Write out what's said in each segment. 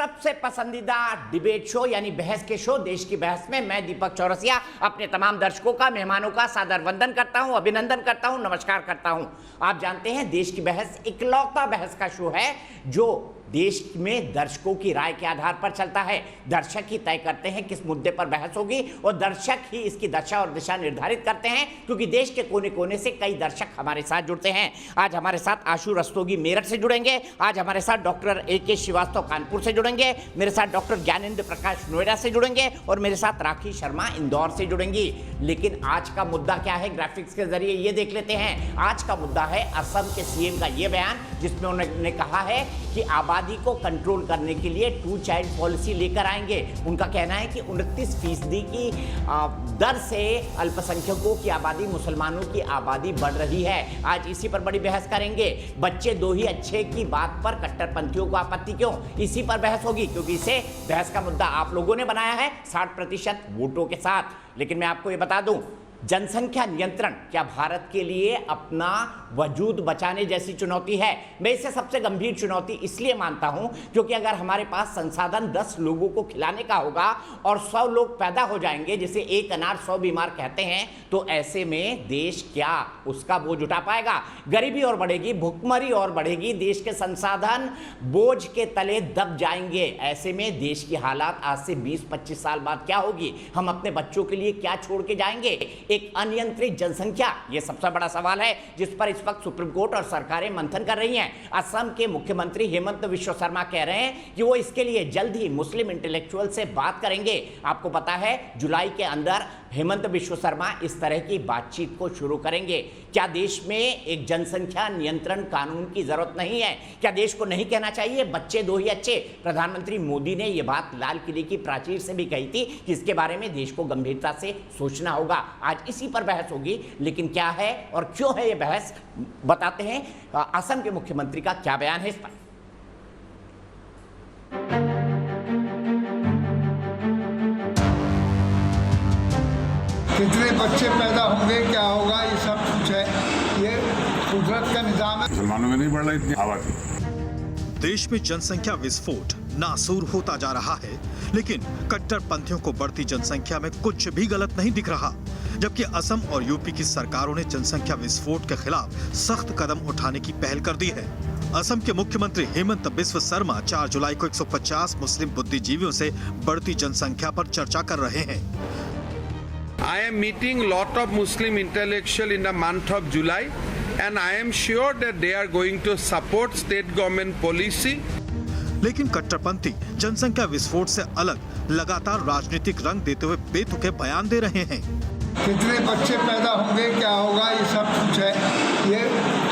सबसे पसंदीदा debate show यानी बहस के शो देश की बहस में मैं दीपक चौरसिया अपने तमाम दर्शकों का, मेहमानों का सादर वंदन करता हूं, अभिनंदन करता हूं, नमस्कार करता हूं। आप जानते हैं देश की बहस इकलौता बहस का शो है जो देश में दर्शकों की राय के आधार पर चलता है। दर्शक ही तय करते हैं किस मुद्दे पर बहस होगी और दर्शक ही इसकी दशा और दिशा निर्धारित करते हैं, क्योंकि देश के कोने कोने से कई दर्शक हमारे साथ जुड़ते हैं। आज हमारे साथ आशु रस्तोगी मेरठ से जुड़ेंगे, आज हमारे साथ डॉक्टर AK श्रीवास्तव कानपुर से जुड़ेंगे, मेरे साथ डॉक्टर ज्ञानेंद्र प्रकाश नोएडा से जुड़ेंगे और मेरे साथ राखी शर्मा इंदौर से जुड़ेंगी। लेकिन आज का मुद्दा क्या है, ग्राफिक्स के जरिए ये देख लेते हैं। आज का मुद्दा है असम के CM का ये बयान जिसमें उन्होंने कहा है कि आबादी को कंट्रोल करने के लिए 2 चाइल्ड पॉलिसी लेकर आएंगे। उनका कहना है कि 29% की दर से अल्पसंख्यकों की आबादी, मुसलमानों की आबादी बढ़ रही है। आज इसी पर बड़ी बहस करेंगे। बच्चे 2 ही अच्छे की बात पर कट्टरपंथियों को आपत्ति क्यों, इसी पर बहस होगी, क्योंकि इसे बहस का मुद्दा आप लोगों ने बनाया है 60% वोटों के साथ। लेकिन मैं आपको ये बता दूं, जनसंख्या नियंत्रण क्या भारत के लिए अपना वजूद बचाने जैसी चुनौती है? मैं इसे सबसे गंभीर चुनौती इसलिए मानता हूं क्योंकि अगर हमारे पास संसाधन 10 लोगों को खिलाने का होगा और 100 लोग पैदा हो जाएंगे, जिसे एक अनार 100 बीमार कहते हैं, तो ऐसे में देश क्या उसका बोझ उठा पाएगा? गरीबी और बढ़ेगी, भुखमरी और बढ़ेगी, देश के संसाधन बोझ के तले दब जाएंगे। ऐसे में देश की हालात आज से 20-25 साल बाद क्या होगी? हम अपने बच्चों के लिए क्या छोड़ के जाएंगे? एक अनियंत्रित जनसंख्या, यह सबसे बड़ा सवाल है जिस पर इस वक्त सुप्रीम कोर्ट और सरकारें मंथन कर रही हैं। असम के मुख्यमंत्री हेमंत बिश्व शर्मा कह रहे हैं कि वो इसके लिए जल्द ही मुस्लिम इंटेलेक्चुअल से बात करेंगे। आपको पता है जुलाई के अंदर हेमंत बिश्व शर्मा इस तरह की बातचीत को शुरू करेंगे। क्या देश में एक जनसंख्या नियंत्रण कानून की जरूरत नहीं है? क्या देश को नहीं कहना चाहिए बच्चे 2 ही अच्छे? प्रधानमंत्री मोदी ने यह बात लाल किले की प्राचीर से भी कही थी कि इसके बारे में देश को गंभीरता से सोचना होगा। आज इसी पर बहस होगी। लेकिन क्या है और क्यों है यह बहस, बताते हैं असम के मुख्यमंत्री का क्या बयान है इस पर। कितने बच्चे पैदा होंगे, क्या होगा, ये सब कुछ है, ये कुदरत का निजाम है। मुसलमानों में नहीं बढ़ रही इतनी आबादी। देश में जनसंख्या विस्फोट नासूर होता जा रहा है, लेकिन कट्टरपंथियों को बढ़ती जनसंख्या में कुछ भी गलत नहीं दिख रहा। जबकि असम और यूपी की सरकारों ने जनसंख्या विस्फोट के खिलाफ सख्त कदम उठाने की पहल कर दी है। असम के मुख्यमंत्री हेमंत बिस्व शर्मा 4 जुलाई को 150 मुस्लिम बुद्धिजीवियों से बढ़ती जनसंख्या पर चर्चा कर रहे हैं। I am meeting lot of Muslim intellectual in the month of July and I am sure that they are going to support state government policy. लेकिन कट्टरपंथी जनसंख्या विस्फोट से अलग लगातार राजनीतिक रंग देते हुए बेतुके बयान दे रहे हैं। कितने बच्चे पैदा होंगे, क्या होगा, ये सब कुछ है, ये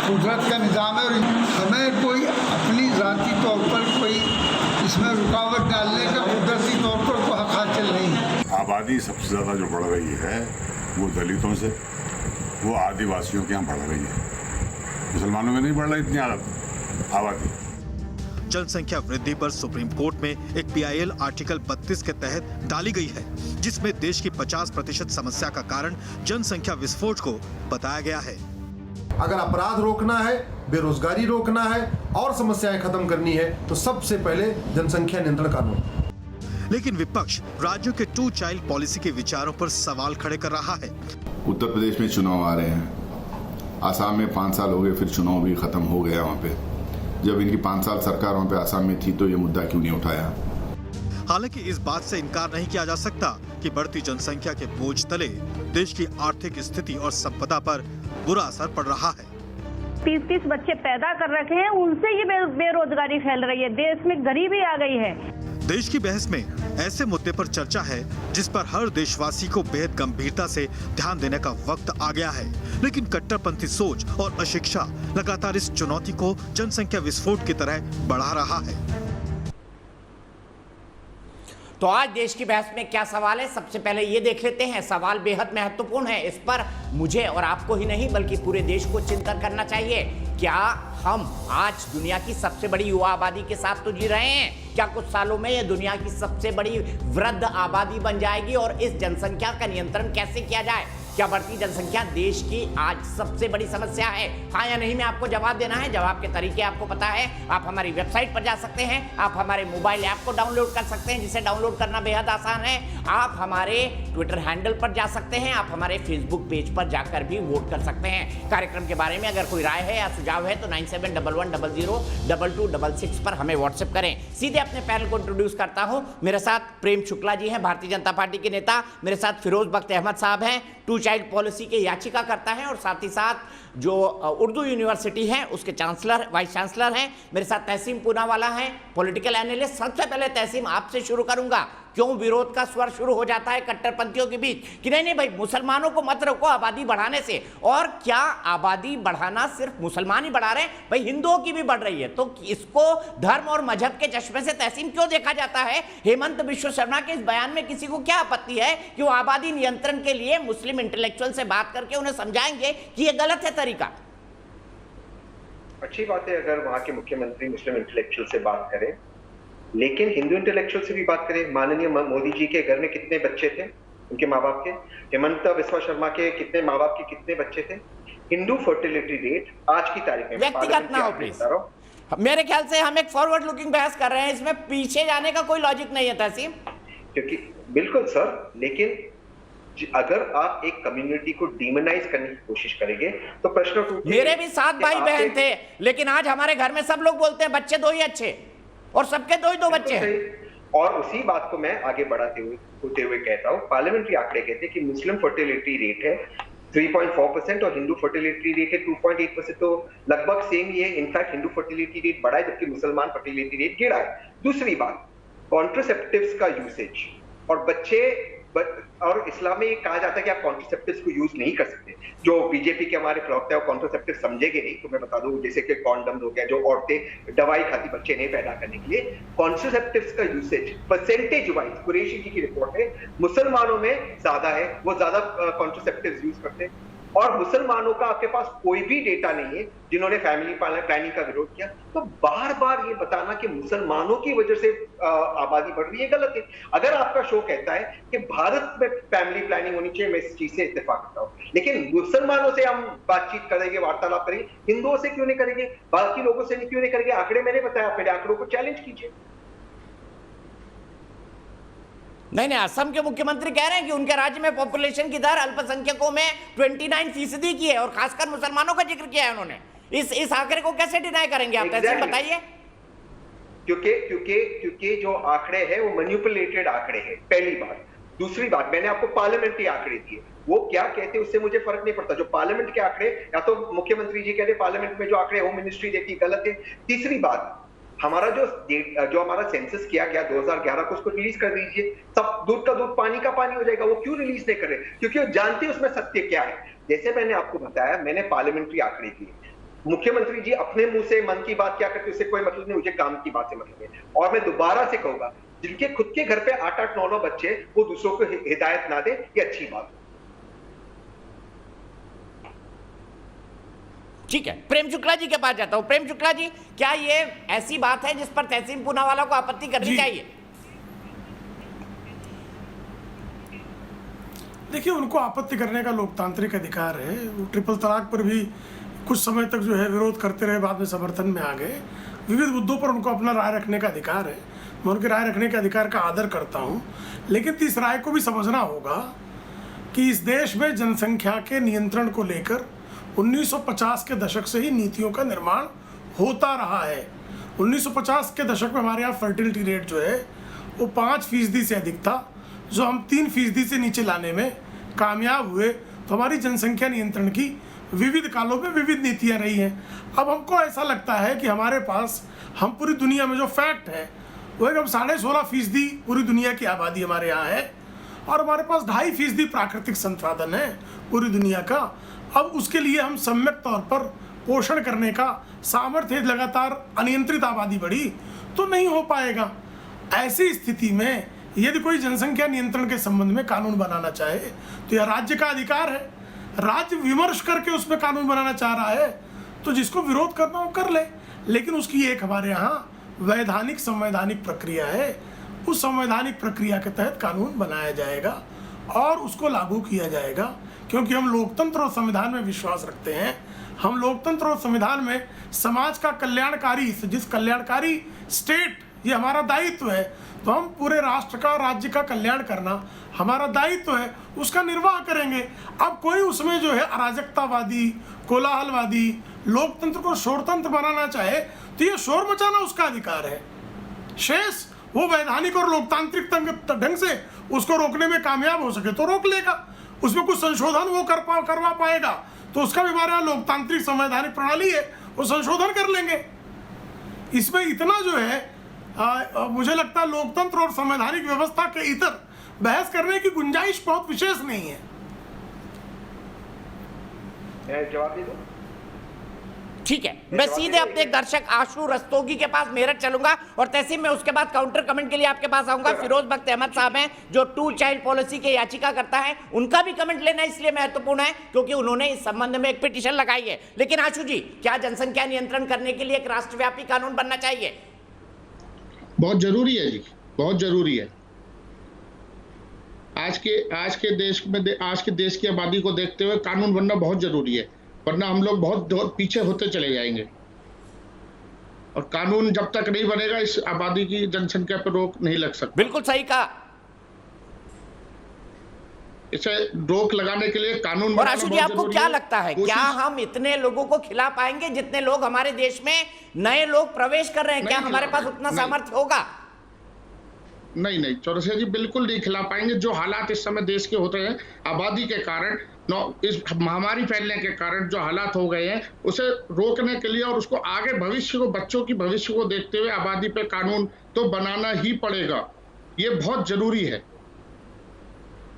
कुदरत का निजाम है। और हमें कोई अपनी जाती तौर पर कोई इसमें रुकावट डालने का कुदरती तौर पर कोई हक हासिल नहीं है। आबादी सबसे ज्यादा जो बढ़ रही है वो दलितों से, वो आदिवासियों के यहाँ बढ़ रही है। मुसलमानों में नहीं बढ़ रही इतनी आबादी। जनसंख्या वृद्धि पर सुप्रीम कोर्ट में एक PIL आर्टिकल 32 के तहत डाली गई है, जिसमें देश की 50% समस्या का कारण जनसंख्या विस्फोट को बताया गया है। अगर अपराध रोकना है, बेरोजगारी रोकना है और समस्याएं खत्म करनी है तो सबसे पहले जनसंख्या नियंत्रण कानून। लेकिन विपक्ष राज्यों के 2 चाइल्ड पॉलिसी के विचारों पर सवाल खड़े कर रहा है। उत्तर प्रदेश में चुनाव आ रहे हैं, आसाम में 5 साल हो गए, फिर चुनाव भी खत्म हो गया वहाँ पे। जब इनकी 5 साल सरकार वहाँ पे आसाम में थी तो ये मुद्दा क्यों नहीं उठाया? हालांकि इस बात से इनकार नहीं किया जा सकता कि बढ़ती जनसंख्या के बोझ तले देश की आर्थिक स्थिति और संपदा पर बुरा असर पड़ रहा है। 30 बच्चे पैदा कर रखे हैं, उनसे ही बेरोजगारी फैल रही है, देश में गरीबी आ गई है। देश की बहस में ऐसे मुद्दे पर चर्चा है जिस पर हर देशवासी को बेहद गंभीरता से ध्यान देने का वक्त आ गया है। लेकिन कट्टरपंथी सोच और अशिक्षा लगातार इस चुनौती को जनसंख्या विस्फोट की तरह बढ़ा रहा है। तो आज देश की बहस में क्या सवाल है, सबसे पहले ये देख लेते हैं। सवाल बेहद महत्वपूर्ण है, इस पर मुझे और आपको ही नहीं बल्कि पूरे देश को चिंतन करना चाहिए। क्या हम आज दुनिया की सबसे बड़ी युवा आबादी के साथ तो जी रहे हैं? क्या कुछ सालों में यह दुनिया की सबसे बड़ी वृद्ध आबादी बन जाएगी? और इस जनसंख्या का नियंत्रण कैसे किया जाए? क्या बढ़ती जनसंख्या देश की आज सबसे बड़ी समस्या है? हाँ या नहीं में आपको जवाब देना है। जवाब के तरीके आपको पता है। आप हमारी वेबसाइट पर जा सकते हैं, आप हमारे मोबाइल ऐप को डाउनलोड कर सकते हैं, जिसे डाउनलोड करना बेहद आसान है। आप हमारे ट्विटर हैंडल पर जा सकते हैं, आप हमारे फेसबुक पेज पर जाकर भी वोट कर सकते हैं। कार्यक्रम के बारे में अगर कोई राय है या सुझाव है तो 9711002266 पर हमें व्हाट्सएप करें। सीधे अपने पैनल को इंट्रोड्यूस करता हूं। मेरे साथ प्रेम शुक्ला जी हैं, भारतीय जनता पार्टी के नेता। मेरे साथ फिरोज बख्त अहमद साहब हैं, टू चाइल्ड पॉलिसी के याचिका करता है और साथ ही साथ जो उर्दू यूनिवर्सिटी है उसके चांसलर, वाइस चांसलर हैं। मेरे साथ तहसीम पूनावाला हैं, पॉलिटिकल एनालिस्ट। सबसे पहले तहसीम आपसे शुरू करूंगा। क्यों विरोध का स्वर शुरू हो जाता है कट्टरपंथियों के बीच कि नहीं भाई मुसलमानों को मत रोको आबादी बढ़ाने से? और क्या आबादी बढ़ाना सिर्फ मुसलमान ही बढ़ा रहे हैं? भाई हिंदुओं की भी बढ़ रही है। तो इसको धर्म और मजहब के चश्मे से तहसीम क्यों देखा जाता है? हेमंत बिश्व शर्मा के इस बयान में किसी को क्या आपत्ति है कि वो आबादी नियंत्रण के लिए मुस्लिम इंटेलेक्चुअल से बात करके उन्हें समझाएंगे कि ये गलत है तरीका? अच्छी बात है अगर वहां के मुख्यमंत्री मुस्लिम इंटेलेक्चुअल से बात करें, लेकिन हिंदू इंटेलेक्चुअल से भी बात करें। माननीय मोदी जी के घर में कितने बच्चे थे, उनके माँ बाप के? हेमंत बिश्व शर्मा के कितने माँ बाप के कितने बच्चे थे? हिंदू फर्टिलिटी रेट आज की तारीख में, व्यक्तिगत ना हो प्लीज, मेरे ख्याल से हम एक फॉरवर्ड लुकिंग बहस कर रहे हैं, इसमें पीछे जाने का कोई लॉजिक नहीं है तहसीम। क्योंकि बिल्कुल सर, लेकिन अगर आप एक कम्युनिटी को डिमोनाइज करने की कोशिश करेंगे तो प्रश्न उठेगा। मेरे भी 7 भाई बहन थे, लेकिन आज हमारे घर में सब लोग बोलते हैं बच्चे 2 ही अच्छे, और सबके 2 बच्चे हैं। और उसी बात को मैं आगे बढ़ाते हुए कहता हूँ, पार्लियामेंट्री आंकड़े कहते हैं कि मुस्लिम फर्टिलिटी रेट है 3.4% और हिंदू फर्टिलिटी रेट है 2.8%, तो लगभग सेम ही है। इनफैक्ट हिंदू फर्टिलिटी रेट बढ़ा है जबकि मुसलमान फर्टिलिटी रेट गिरा है। दूसरी बात, कॉन्ट्रासेप्टिव्स का यूसेज और बच्चे और इस्लाम में ये कहा जाता है कि आप कॉन्ट्रासेप्टिव्स को यूज नहीं कर सकते। जो बीजेपी के हमारे प्रवक्ता है वो कॉन्ट्रासेप्टिव समझेंगे नहीं, तो मैं बता दूं जैसे कि कॉन्डम हो गया, जो औरतें दवाई खाती बच्चे नहीं पैदा करने के लिए। कॉन्ट्रासेप्टिव्स का यूसेज परसेंटेज वाइज कुरैशी जी की रिपोर्ट है, मुसलमानों में ज्यादा है, वो ज्यादा कॉन्ट्रासेप्टिव्स यूज करते हैं। और मुसलमानों का आपके पास कोई भी डेटा नहीं है जिन्होंने फैमिली प्लानिंग का विरोध किया। तो बार बार ये बताना कि मुसलमानों की वजह से आबादी बढ़ रही है, गलत है। अगर आपका शो कहता है कि भारत में फैमिली प्लानिंग होनी चाहिए, मैं इस चीज से इत्तेफाक करता हूं, लेकिन मुसलमानों से हम बातचीत करेंगे, वार्तालाप करेंगे, हिंदुओं से क्यों नहीं करेंगे, बाकी लोगों से क्यों नहीं करेंगे? आंकड़े मैंने बताया, आप मेरे आंकड़ों को चैलेंज कीजिए। नहीं, असम के मुख्यमंत्री कह रहे हैं कि उनके राज्य में पॉपुलेशन की दर अल्पसंख्यकों में 29% की है, और खासकर मुसलमानों का जिक्र किया है उन्होंने। इस आंकड़े को कैसे डिनाई करेंगे आप? exactly. बताइए। क्योंकि जो आंकड़े हैं वो मैनिपुलेटेड आंकड़े हैं, पहली बात। दूसरी बात, मैंने आपको पार्लियामेंट्री आंकड़े दिए, वो क्या कहते हैं उससे मुझे फर्क नहीं पड़ता। जो पार्लियामेंट के आंकड़े, या तो मुख्यमंत्री जी कहते पार्लियामेंट में जो आंकड़े होम मिनिस्ट्री देती, गलत है। तीसरी बात, हमारा जो हमारा सेंसस किया गया 2011 को, उसको रिलीज कर दीजिए। सब दूध का दूध पानी का पानी हो जाएगा। वो क्यों रिलीज नहीं कर रहे? क्योंकि वो जानते हैं उसमें सत्य क्या है। जैसे मैंने आपको बताया, मैंने पार्लियामेंट्री आंकड़े दिए। मुख्यमंत्री जी अपने मुंह से मन की बात क्या करते, उससे कोई मतलब नहीं, मुझे काम की बात से मतलब है। और मैं दोबारा से कहूंगा, जिनके खुद के घर पे 8-8, 9-9 बच्चे, वो दूसरों को हिदायत ना दे, ये अच्छी बात है। ठीक है, प्रेम शुक्ला जी के पास जाता हूं। प्रेम शुक्ला जी, क्या ये ऐसी बात है जिस पर तहसीन पूनावाला को आपत्ति करनी चाहिए? देखिए, उनको आपत्ति करने का लोकतांत्रिक अधिकार है। वो ट्रिपल तलाक पर भी कुछ समय तक जो है विरोध करते रहे, बाद में समर्थन में आ गए। विविध मुद्दों पर उनको अपना राय रखने का अधिकार है, मैं उनके राय रखने के अधिकार का आदर करता हूँ। लेकिन इस राय को भी समझना होगा कि इस देश में जनसंख्या के नियंत्रण को लेकर 1950 के दशक से ही नीतियों का निर्माण होता रहा है। 1950 के दशक में हमारे यहाँ फर्टिलिटी रेट जो है वो 5% से अधिक था, जो हम 3% से नीचे लाने में कामयाब हुए। तो हमारी जनसंख्या नियंत्रण की विविध कालों में विविध नीतियाँ रही हैं। अब हमको ऐसा लगता है कि हमारे पास, हम पूरी दुनिया में जो फैक्ट है वो एकदम 16.5% पूरी दुनिया की आबादी हमारे यहाँ है, और हमारे पास 2.5% प्राकृतिक संसाधन है पूरी दुनिया का। अब उसके लिए हम सम्यक तौर पर पोषण करने का सामर्थ्य, लगातार अनियंत्रित आबादी बढ़ी तो नहीं हो पाएगा। ऐसी स्थिति में यदि कोई जनसंख्या नियंत्रण के संबंध में कानून बनाना चाहे तो यह राज्य का अधिकार है। राज्य विमर्श करके उसमें कानून बनाना चाह रहा है तो जिसको विरोध करना हो कर ले, लेकिन उसकी एक हमारे यहाँ वैधानिक संवैधानिक प्रक्रिया है। उस संवैधानिक प्रक्रिया के तहत कानून बनाया जाएगा और उसको लागू किया जाएगा, क्योंकि हम लोकतंत्र और संविधान में विश्वास रखते हैं। हम लोकतंत्र और संविधान में समाज का कल्याणकारी, जिस कल्याणकारी स्टेट, ये हमारा दायित्व है, तो हम पूरे राष्ट्र का, राज्य का कल्याण करना हमारा दायित्व है, उसका निर्वाह करेंगे। अब कोई उसमें जो है अराजकतावादी, कोलाहलवादी, लोकतंत्र को शोरतंत्र बनाना चाहे तो ये शोर मचाना उसका अधिकार है। शेष वो वैधानिक और लोकतांत्रिक ढंग से उसको रोकने में कामयाब हो सके तो रोक लेगा, उसमें कुछ संशोधन वो करवा पाएगा तो उसका भी हमारे यहाँ लोकतांत्रिक संवैधानिक प्रणाली है, वो संशोधन कर लेंगे। इसमें इतना जो है मुझे लगता है लोकतंत्र और संवैधानिक व्यवस्था के इतर बहस करने की गुंजाइश बहुत विशेष नहीं है। जवाब दे दो। ठीक है, मैं सीधे अपने दर्शक आशु रस्तोगी के पास मेरठ चलूंगा और तहसीन में उसके बाद काउंटर कमेंट के लिए आपके पास आऊंगा। फिरोज बख्त अहमद साहब हैं जो 2 चाइल्ड पॉलिसी के याचिका करता है, उनका भी कमेंट लेना इसलिए महत्वपूर्ण है क्योंकि उन्होंने इस संबंध में एक पिटीशन लगाई है। लेकिन आशु जी, क्या जनसंख्या नियंत्रण करने के लिए एक राष्ट्रव्यापी कानून बनना चाहिए? बहुत जरूरी है जी, बहुत जरूरी है। आज के देश की आबादी को देखते हुए कानून बनना बहुत जरूरी है, वरना हम लोग बहुत पीछे होते चले जाएंगे। और कानून जब तक नहीं बनेगा इस आबादी की जनसंख्या पर रोक नहीं लग सकती। बिल्कुल सही कहा। इसे रोक लगाने के लिए कानून। और आशु जी, आपको क्या लगता है, क्या हम इतने लोगों को खिला पाएंगे जितने लोग हमारे देश में नए लोग प्रवेश कर रहे हैं? क्या हमारे पास उतना सामर्थ्य होगा? नहीं चौरसिया जी, बिल्कुल नहीं खिला पाएंगे। जो हालात इस समय देश के होते हैं आबादी के कारण, इस महामारी फैलने के कारण जो हालात हो गए हैं, उसे रोकने के लिए और उसको आगे भविष्य को, बच्चों की भविष्य को देखते हुए आबादी पे कानून तो बनाना ही पड़ेगा। ये बहुत जरूरी है।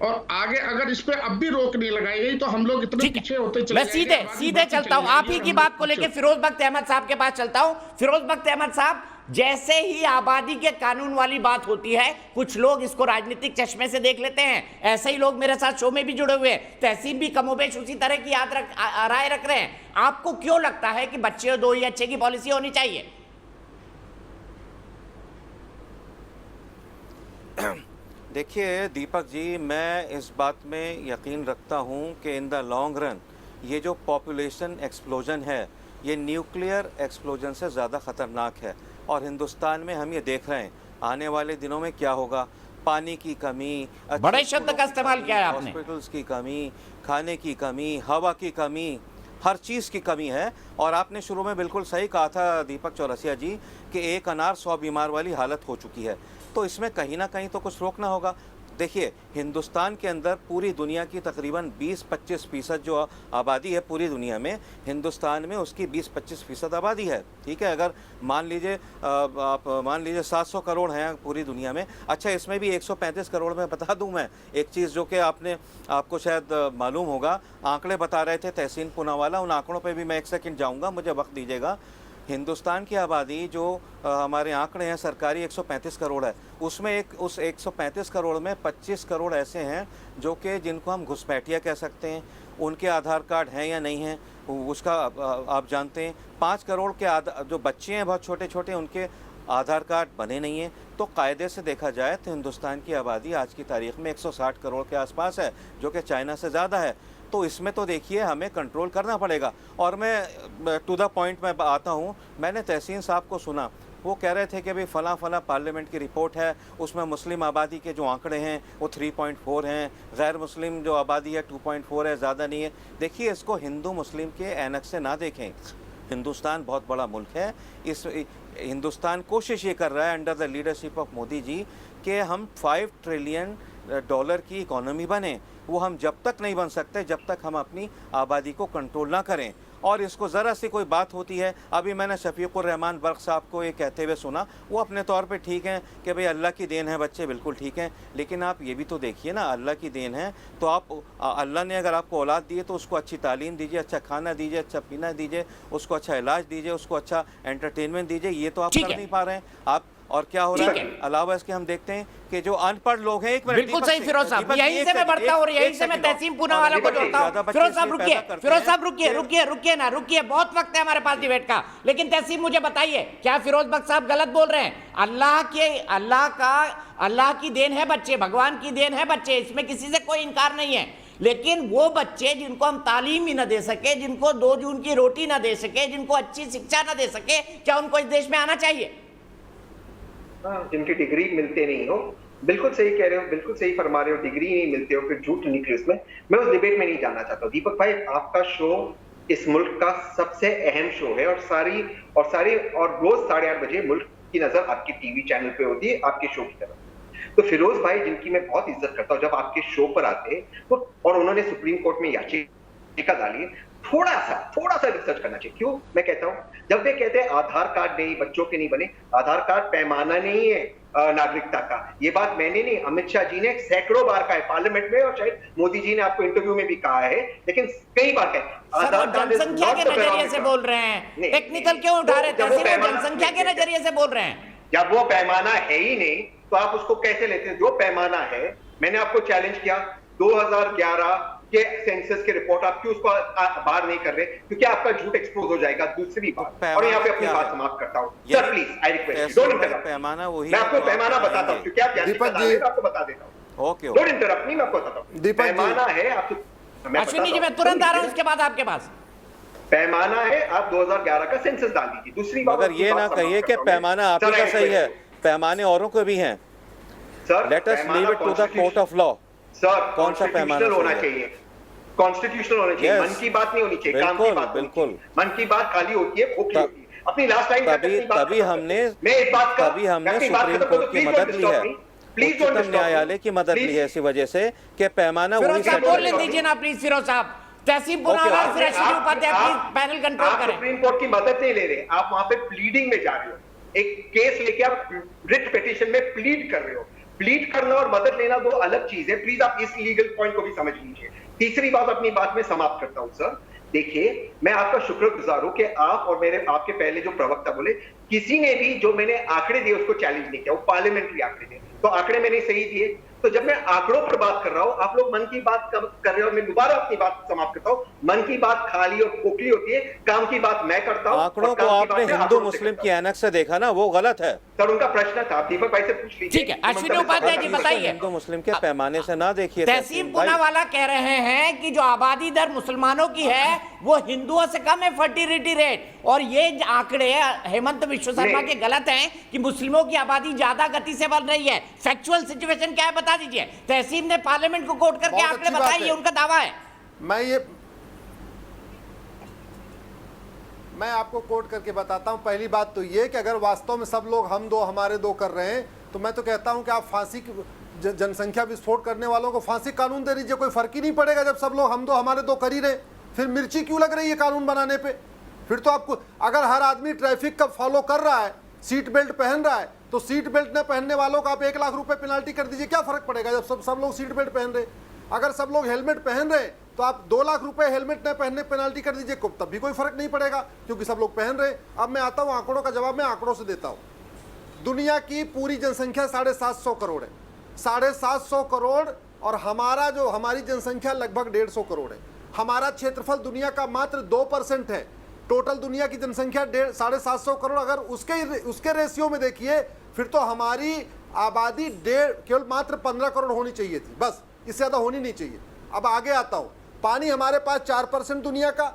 और आगे अगर इस पे अब भी रोक नहीं लगाई गई तो हम लोग इतने पीछे होते चले जाएंगे। मैं सीधे चलता हूं, आप ही की बात को लेकर फिरोज बख्त अहमद साहब के पास चलता हूं। फिरोज बख्त अहमद साहब, जैसे ही आबादी के कानून वाली बात होती है, कुछ लोग इसको राजनीतिक चश्मे से देख लेते हैं। ऐसे ही लोग मेरे साथ शो में भी जुड़े हुए हैं, तहसीन भी कमोबेश उसी तरह की राय रख रहे हैं। आपको क्यों लगता है कि बच्चे दो ही अच्छे की पॉलिसी होनी चाहिए? देखिए दीपक जी, मैं इस बात में यकीन रखता हूं कि इन द लॉन्ग रन ये जो पॉपुलेशन एक्सप्लोजन है, ये न्यूक्लियर एक्सप्लोजन से ज़्यादा ख़तरनाक है। और हिंदुस्तान में हम ये देख रहे हैं आने वाले दिनों में क्या होगा। पानी की कमी, बड़े शब्द का इस्तेमाल किया है आपने, हॉस्पिटल्स की कमी, खाने की कमी, हवा की कमी, हर चीज़ की कमी है। और आपने शुरू में बिल्कुल सही कहा था दीपक चौरसिया जी कि 1 अनार 100 बीमार वाली हालत हो चुकी है। तो इसमें कहीं ना कहीं तो कुछ रोकना होगा। देखिए, हिंदुस्तान के अंदर पूरी दुनिया की तकरीबन 20-25% जो आबादी है पूरी दुनिया में, हिंदुस्तान में उसकी 20-25% आबादी है। ठीक है, अगर मान लीजिए आप मान लीजिए 700 करोड़ हैं पूरी दुनिया में। अच्छा, इसमें भी 135 करोड़ में बता दूं मैं एक चीज़ जो कि आपको शायद मालूम होगा, आंकड़े बता रहे थे तहसीन पूनावाला, उन आंकड़ों पर भी मैं 1 सेकंड जाऊँगा, मुझे वक्त दीजिएगा। हिंदुस्तान की आबादी जो हमारे आंकड़े हैं सरकारी 135 करोड़ है, उसमें उस 135 करोड़ में 25 करोड़ ऐसे हैं जो कि जिनको हम घुसपैठिया कह सकते हैं, उनके आधार कार्ड हैं या नहीं हैं उसका आप जानते हैं। 5 करोड़ के जो बच्चे हैं बहुत छोटे छोटे, उनके आधार कार्ड बने नहीं हैं। तो कायदे से देखा जाए तो हिंदुस्तान की आबादी आज की तारीख में 160 करोड़ के आसपास है, जो कि चाइना से ज़्यादा है। तो इसमें तो देखिए हमें कंट्रोल करना पड़ेगा। और मैं टू द पॉइंट में आता हूँ, मैंने तहसीन साहब को सुना, वो कह रहे थे कि भाई फ़लाँ पार्लियामेंट की रिपोर्ट है, उसमें मुस्लिम आबादी के जो आंकड़े हैं वो 3.4 हैं, गैर मुस्लिम जो आबादी है 2.4 है, ज़्यादा नहीं है। देखिए, इसको हिंदू मुस्लिम के ऐनक से ना देखें। हिंदुस्तान बहुत बड़ा मुल्क है। इस हिंदुस्तान कोशिश ये कर रहा है under the leadership of Modi ji कि हम $5 ट्रिलियन की इकोनॉमी बने। वो हम जब तक नहीं बन सकते जब तक हम अपनी आबादी को कंट्रोल ना करें। और इसको ज़रा सी कोई बात होती है, अभी मैंने शफीकुर रहमान बर्क साहब को ये कहते हुए सुना, वो अपने तौर पे ठीक हैं कि भाई अल्लाह की देन है, बच्चे बिल्कुल ठीक हैं। लेकिन आप ये भी तो देखिए ना, अल्लाह की देन है तो आप अल्लाह ने अगर आपको औलाद दी है तो उसको अच्छी तालीम दीजिए, अच्छा खाना दीजिए, अच्छा पीना दीजिए, उसको अच्छा इलाज दीजिए, उसको अच्छा एंटरटेनमेंट दीजिए। ये तो आप कर नहीं पा रहे हैं आप। और क्या हो रहा है अलावा इसके, हम देखते हैं कि जो अनपढ़ लोग हैं, एक मिनट, बिल्कुल सही फिरोज साहब, यहीं से मैं बढ़ता हूं और यहीं से मैं तहसीन पूनावाला को जोड़ता हूं। फिरोज साहब रुकिए, बहुत वक्त है हमारे पास डिबेट का। लेकिन तहसीन मुझे बताइए, क्या फिरोज बख्त साहब गलत बोल रहे हैं? अल्लाह की देन है बच्चे, भगवान की देन है बच्चे, इसमें किसी से कोई इनकार नहीं है। लेकिन वो बच्चे जिनको हम तालीम ही ना दे सके, जिनको 2 जून की रोटी ना दे सके, जिनको अच्छी शिक्षा ना दे सके, क्या उनको इस देश में आना चाहिए? जिनकी डिग्री मिलते नहीं हो, बिल्कुल सही कह रहे हो, बिल्कुल सही फरमा रहे हो, डिग्री नहीं मिलते हो, फिर झूठ निकले उसमें। मैं उस डिबेट में नहीं जानना चाहता हूँ। दीपक भाई, आपका शो इस मुल्क का सबसे अहम शो है, और रोज 8:30 बजे मुल्क की नजर आपके टीवी चैनल पे होती है आपके शो की तरफ। तो फिरोज भाई, जिनकी मैं बहुत इज्जत करता हूँ, जब आपके शो पर आते तो और उन्होंने सुप्रीम कोर्ट में याचिका डाली, थोड़ा सा रिसर्च करना चाहिए। क्यों मैं कहता हूं, जब वे कहते हैं आधार कार्ड नहीं, बच्चों के नहीं बने, आधार कार्ड पैमाना नहीं है नागरिकता का। ये बात मैंने नहीं, अमित शाह जी ने सैकड़ों बार कहा है पार्लियामेंट में, और शायद मोदी जी ने आपको इंटरव्यू में भी कहा है, लेकिन कई बार कहा। जनसंख्या के नजरिए से बोल रहे हैं, टेक्निकल क्यों उठा रहे थे? जनसंख्या के नजरिए से बोल रहे हैं। जब वो पैमाना है ही नहीं तो आप उसको कैसे लेते हैं? जो पैमाना है, मैंने आपको चैलेंज किया 2011 के सेंसस के रिपोर्ट, आप क्यों उसको बाहर नहीं कर रहे? क्योंकि आपका झूठ एक्सपोज हो जाएगा। दूसरी बात, और यहाँ पे अपनी बात समाप्त करता हूँ sir, please I request, don't interrupt. पैमाना वही, मैं आपको पैमाना बताता हूँ, क्योंकि आप दीपक जी आपको बता देता हूँ। ओके, डोंट इंटरप्ट मी, मैं आपको बताता हूँ। पैमाना है आपको, अश्विनी जी मैं तुरंत आ रहा हूँ उसके बाद आपके पास। पैमाना है, आप 2011 का सेंसस डाल दीजिए। दूसरी बात, मगर ये ना कहिए कि पैमाना आप ही का सही है, पैमाने औरों के भी हैं। Sir, let us leave it to the court of law. Sir, कौन सा पैमाना होना चाहिए? कॉन्स्टिट्यूशनल होना चाहिए। मन की बात नहीं होनी चाहिए, काम की बात। बिल्कुल, मन की बात खाली होती है, खोखली होती है। अपनी लास्ट लाइन तभी हमने सुप्रीम कोर्ट की मदद ली है, उच्चतम न्यायालय की मदद ली है, इसी वजह से कि पैमाना वही सेट बोलने दीजिए ना प्लीज फिरोज साहब। तहसीब पुनावाला, फिर Ashwini Upadhyay, please panel control करें। सुप्रीम कोर्ट की मदद नहीं ले रहे, आप वहां पे प्लीडिंग में जा रहे हो। एक केस लेके आप रिट पिटीशन में प्लीड कर रहे हो। प्लीड करना और मदद लेना दो अलग चीज है। प्लीज आप इस लीगल पॉइंट को भी समझ लीजिए। तीसरी बात, अपनी बात में समाप्त करता हूं सर। देखिए, मैं आपका शुक्रगुजार हूं कि आप और मेरे आपके पहले जो प्रवक्ता बोले, किसी ने भी जो मैंने आंकड़े दिए उसको चैलेंज नहीं किया। वो पार्लियामेंट्री आंकड़े दिए, तो आंकड़े मैंने सही दिए। तो जब मैं आंकड़ों पर बात कर रहा हूं, आप लोग मन की बात कर रहे हो। मैं दोबारा अपनी बात समाप्त करता हूं। मन की बात खाली और खोखली होती है, काम की बात मैं करता हूं। आंकड़ों को आपने हिंदू मुस्लिम की ऐनक से देखा ना, वो गलत है सर। उनका प्रश्न था, दीपक भाई से पूछ लीजिए। ठीक है, अश्विनी उपाध्याय जी बताइए। हिंदू मुस्लिम के पैमाने से ना देखिए। तहसीब पुनावाला कह रहे हैं कि जो आबादी दर मुसलमानों की है वो हिंदुओं से कम है फर्टिलिटी रेट, और ये आंकड़े हेमंत विश्व शर्मा के गलत हैं कि मुस्लिमों की आबादी ज्यादा गति से बढ़ रही है। फैक्चुअल सिचुएशन क्या है बता दीजिए। तहसीब ने पार्लियामेंट को कोट करके आंकड़े बताए, ये उनका दावा है। मैं आपको कोट करके बताता हूं। पहली बात तो ये कि अगर वास्तव में सब लोग हम दो हमारे दो कर रहे हैं, तो मैं तो कहता हूं कि आप फांसी की जनसंख्या विस्फोट करने वालों को फांसी कानून दे दीजिए, कोई फर्क ही नहीं पड़ेगा। जब सब लोग हम दो हमारे दो कर ही रहे, फिर मिर्ची क्यों लग रही है कानून बनाने पे? फिर तो आपको, अगर हर आदमी ट्रैफिक का फॉलो कर रहा है, सीट बेल्ट पहन रहा है, तो सीट बेल्ट न पहनने वालों को आप 1 लाख रुपए पेनाल्टी कर दीजिए, क्या फर्क पड़ेगा जब सब लोग सीट बेल्ट पहन रहे। अगर सब लोग हेलमेट पहन रहे तो आप 2 लाख रुपए हेलमेट न पहनने पेनाल्टी कर दीजिए, तब भी कोई फर्क नहीं पड़ेगा, क्योंकि सब लोग पहन रहे। अब मैं आता हूं आंकड़ों का जवाब, मैं आंकड़ों से देता हूं। दुनिया की पूरी जनसंख्या 750 करोड़ है, 750 करोड़, और हमारी जनसंख्या लगभग 150 करोड़ है। हमारा क्षेत्रफल दुनिया का मात्र 2% है। टोटल दुनिया की जनसंख्या 750 करोड़। अगर उसके रेशियो में देखिए, फिर तो हमारी आबादी केवल मात्र 15 करोड़ होनी चाहिए थी, बस, इससे ज्यादा होनी नहीं चाहिए। अब आगे आता हूं। पानी हमारे पास 4% दुनिया का,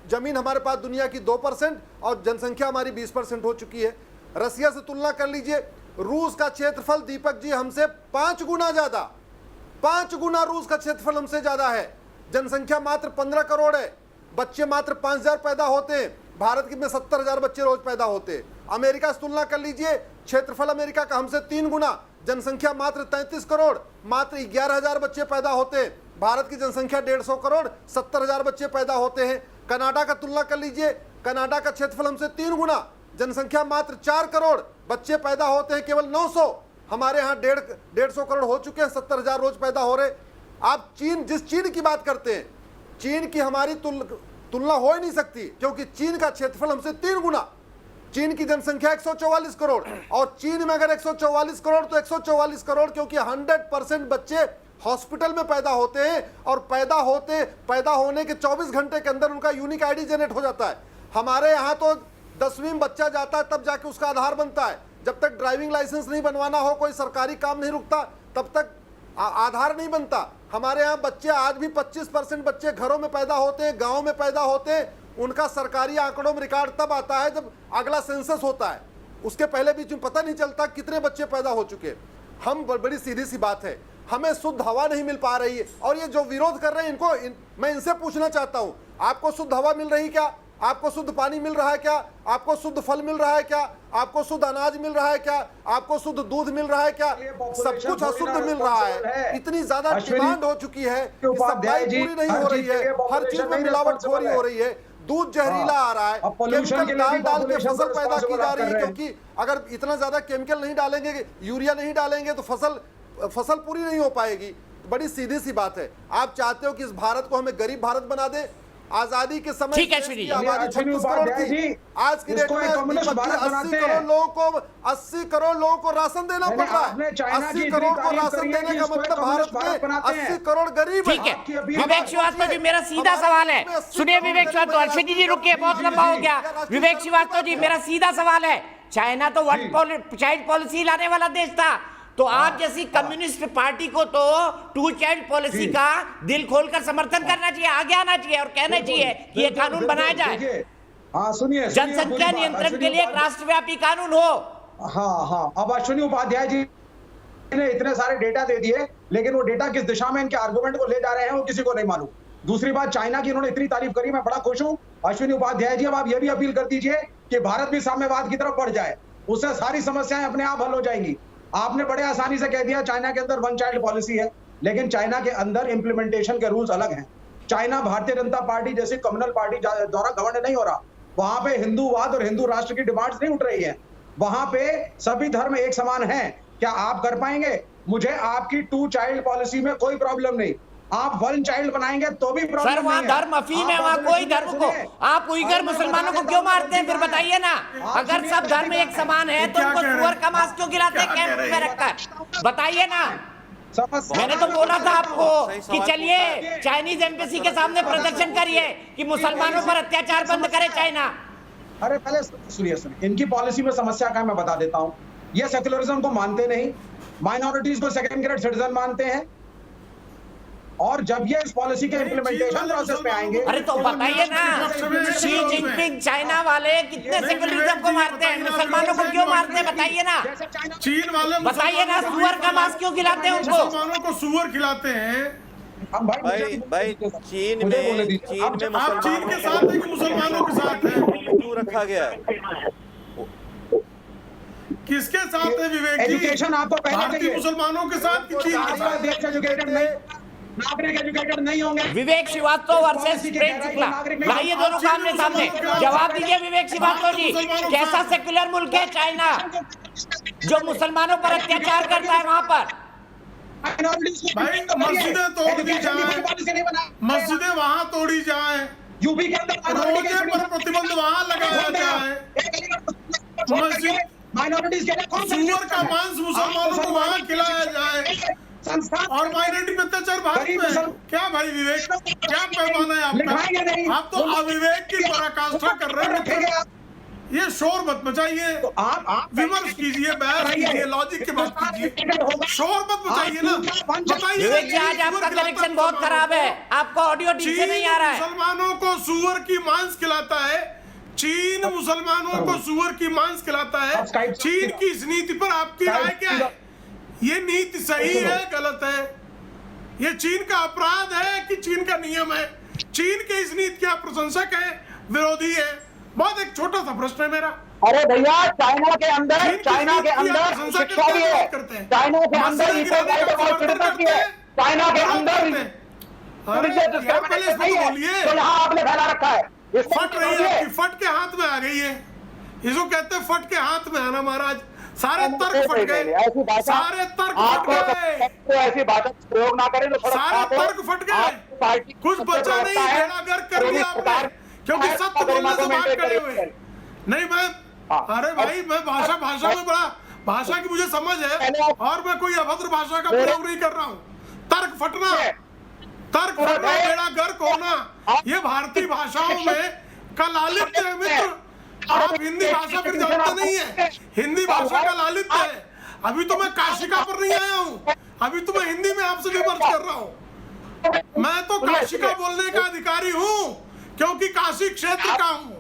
जमीन हमारे पास दुनिया की 2%, और जनसंख्या हमारी 20% हो चुकी है। रसिया से तुलना कर लीजिए। रूस का क्षेत्रफल दीपक जी हमसे 5 गुना ज्यादा, 5 गुना रूस का क्षेत्रफल हमसे ज्यादा है। जनसंख्या मात्र 15 करोड़ है, बच्चे मात्र 5000 पैदा होते हैं। भारत में 70,000 बच्चे रोज पैदा होते हैं। अमेरिका से तुलना कर लीजिए, क्षेत्रफल अमेरिका का हमसे 3 गुना, जनसंख्या मात्र 33 करोड़, मात्र 11,000 बच्चे पैदा होते हैं। भारत की जनसंख्या 150 करोड़, 70,000 बच्चे पैदा होते हैं। कनाडा का तुलना कर लीजिए, कनाडा का क्षेत्रफल हमसे 3 गुना, जनसंख्या मात्र 4 करोड़, बच्चे पैदा होते हैं केवल 900। हमारे यहाँ 150 करोड़ हो चुके हैं, 70,000 रोज पैदा हो रहे। आप जिस चीन की बात करते हैं, चीन की हमारी तुलना हो ही नहीं सकती, क्योंकि चीन का क्षेत्रफल हमसे 3 गुना। चीन की जनसंख्या 144 करोड़, और चीन में अगर 144 करोड़ तो 144 करोड़ क्योंकि 100% बच्चे हॉस्पिटल में पैदा होते हैं, और पैदा होने के 24 घंटे के अंदर उनका यूनिक आईडी जनरेट हो जाता है। हमारे यहाँ तो 10वीं में बच्चा जाता है तब जाके उसका आधार बनता है। जब तक ड्राइविंग लाइसेंस नहीं बनवाना हो, कोई सरकारी काम नहीं रुकता, तब तक आधार नहीं बनता। हमारे यहाँ बच्चे आज भी 25% बच्चे घरों में पैदा होते हैं, गाँव में पैदा होते हैं। उनका सरकारी आंकड़ों में रिकॉर्ड तब आता है जब अगला सेंसस होता है, उसके पहले बीच में पता नहीं चलता कितने बच्चे पैदा हो चुके। हम बड़ी सीधी सी बात है, हमें शुद्ध हवा नहीं मिल पा रही है। और ये जो विरोध कर रहे हैं मैं इनसे पूछना चाहता हूं, आपको शुद्ध हवा मिल रही क्या? आपको शुद्ध पानी मिल रहा है क्या? आपको शुद्ध फल मिल रहा है क्या? आपको शुद्ध अनाज मिल रहा है क्या? आपको शुद्ध दूध मिल रहा है क्या? सब कुछ अशुद्ध मिल रहा है। इतनी ज्यादा डिमांड हो चुकी है कि सप्लाई पूरी नहीं हो रही है, हर चीज में मिलावटखोरी हो रही है। दूध जहरीला आ रहा है, केमिकल डाल के फसल पैदा की जा रही है, क्योंकि अगर इतना ज्यादा केमिकल नहीं डालेंगे, यूरिया नहीं डालेंगे तो फसल पूरी नहीं हो पाएगी। बड़ी सीधी सी बात है, आप चाहते हो कि इस भारत को हमें गरीब भारत बना दे। आजादी के समय ठीक है श्री जी, आबादी 36 करोड़ थी, आज की डेट में 80 करोड़ लोगों को राशन देना पड़ रहा है। 80 करोड़ को राशन देने का मतलब भारत में 80 करोड़ गरीब है। ठीक है विवेक श्रीवास्तव जी, मेरा सीधा सवाल है, सुनिए विवेक श्रीवास्तव। अश्विनी जी रुकिए, बहुत लंबा हो गया। विवेक श्रीवास्तव जी, मेरा सीधा सवाल है, चाइना तो वन चाइल्ड पॉलिसी लाने वाला देश था, तो आप जैसी कम्युनिस्ट पार्टी को तो 2 चाइल्ड पॉलिसी का दिल खोलकर समर्थन करना चाहिए, आगे आना चाहिए और कहना चाहिए कि ये कानून बनाया जाए। हाँ सुनिए, जनसंख्या नियंत्रण के लिए एक राष्ट्रव्यापी कानून हो। हाँ, अब अश्विनी उपाध्याय जी ने इतने सारे डेटा दे दिए, लेकिन वो डेटा किस दिशा में इनके आर्गुमेंट को ले जा रहे हैं वो किसी को नहीं मालूम। दूसरी बात, चाइना की इन्होंने इतनी तारीफ करी, मैं बड़ा खुश हूँ। अश्विनी उपाध्याय जी, अब आप ये भी अपील कर दीजिए कि भारत भी साम्यवाद की तरफ बढ़ जाए, उससे सारी समस्याएं अपने आप हल हो जाएंगी। आपने बड़े आसानी से कह दिया चाइना के अंदर 1 चाइल्ड पॉलिसी है, लेकिन चाइना के अंदर इंप्लीमेंटेशन के रूल्स अलग हैं। चाइना भारतीय जनता पार्टी जैसी कम्युनल पार्टी द्वारा गवर्न नहीं हो रहा। वहां पे हिंदूवाद और हिंदू राष्ट्र की डिमांड्स नहीं उठ रही है। वहां पे सभी धर्म एक समान हैं। क्या आप कर पाएंगे? मुझे आपकी 2 चाइल्ड पॉलिसी में कोई प्रॉब्लम नहीं, आप 1 चाइल्ड बनाएंगे तो भी प्रॉब्लम नहीं है। वहाँ धर्म अफीम है, वहाँ कोई धर्म को आप उइगर मुसलमानों को क्यों मारते हैं? फिर बताइए ना, अगर सब धर्म एक समान है तो उनको सुअर का मांस क्यों खिलाते हैं कैंप में रखकर? बताइए ना। मैंने तो बोला था आपको कि चलिए चाइनीज एम्बेसी के सामने प्रदर्शन करिए कि मुसलमानों पर अत्याचार बंद करे चाइना। अरे पहले सुनिए, इनकी पॉलिसी में समस्या क्या मैं बता देता हूँ। ये सेक्युलरिज्म को मानते नहीं, माइनॉरिटीज को सेकंड ग्रेड सिटीजन मानते हैं, और जब ये इस पॉलिसी के इम्प्लीमेंटेशन प्रोसेस पे आएंगे। अरे तो बताइए ना, शी जिनपिंग चाइना वाले कितने सेक्युलरिज्म को मारते हैं, मुसलमानों को क्यों मारते हैं? बताइए ना। चीन वाले बताइए ना, सुअर का मांस क्यों खिलाते हैं उनको? मुसलमानों को सुअर खिलाते हैं। भाई चीन में आप चीन के साथ है कि मुसलमानों के साथ है? क्यों रखा गया है? किसके साथ है विवेक जी? एजुकेशन आपको पहले भारतीय मुसलमानों के साथ कि चीन के साथ? देश एजुकेटेड नहीं, नागरिक एजुकेटेड नहीं होंगे। विवेक श्रीवास्तव वर्सेस प्रेम शुक्ला, लाइए दोनों सामने सामने जवाब दीजिए। विवेक श्रीवास्तव जी, कैसा सेक्युलर मुल्क है चाइना जो मुसलमानों पर अत्याचार करता है? वहां पर भाई मस्जिदें तोड़ दी जाए, मस्जिदें वहां तोड़ी जाए, यूपी के अंदर रोजे पर प्रतिबंध वहां लगाया जाए, मस्जिद माइनॉरिटीज के सुअर का मांस मुसलमानों को वहां खिलाया जाए, और माइनॉरिटी पे अत्याचार भारत में। क्या भाई विवेक, क्या पैमाना है आपका? आप तो अविवेक की पराकाष्ठा कर रहे हैं। ये शोर मत मचाइए, आप विमर्श कीजिए, बहस कीजिए, लॉजिक की बात कीजिए, शोर मत मचाइए ना। बताइए, विवेक जी आज आपका कनेक्शन बहुत खराब है, आपका ऑडियो ठीक से नहीं आ रहा है। मुसलमानों को सुअर की मांस खिलाता है, चीन मुसलमानों को सुअर की मांस खिलाता है। चीन की इस नीति पर आपकी राय क्या है? ये नीति सही है, गलत है? ये चीन का अपराध है कि चीन का नियम है? चीन के इस नीति के आप प्रशंसक है, विरोधी है? बहुत एक छोटा सा प्रश्न है मेरा। अरे भैया, चाइना के अंदर शिक्षा भी है, चाइना के अंदर इको राइट और फ्रीडम भी है, चाइना के अंदर बोलिए, तो यहाँ आपने फैला रखा है। फट रही है, फट के हाथ में आ गई है, इसको कहते हैं फट के हाथ में आना। महाराज सारे तर्क फट गए, सारे तर्क फट गए, ऐसी बातों का प्रयोग ना करें। सारे तर्क फट गए, कुछ बचा नहीं, बेड़ा गर्क कर दिया आपने, क्योंकि सत्य बोलने से बात करे हुए नहीं। मैं अरे भाई, मैं भाषा में बड़ा, भाषा की मुझे समझ है, और मैं कोई अभद्र भाषा का प्रयोग नहीं कर रहा हूँ। तर्क फटना, बेड़ा गर्क होना, ये भारतीय भाषाओं में का लालित्य है मित्र। आप हिंदी भाषा फिर जानते नहीं है, हिंदी भाषा का लालित्य है। अभी तो मैं काशिका पर नहीं आया हूँ, अभी तो मैं हिंदी में आपसे विमर्श कर रहा हूँ। मैं तो काशी का बोलने का अधिकारी हूँ, क्योंकि काशी क्षेत्र का हूँ।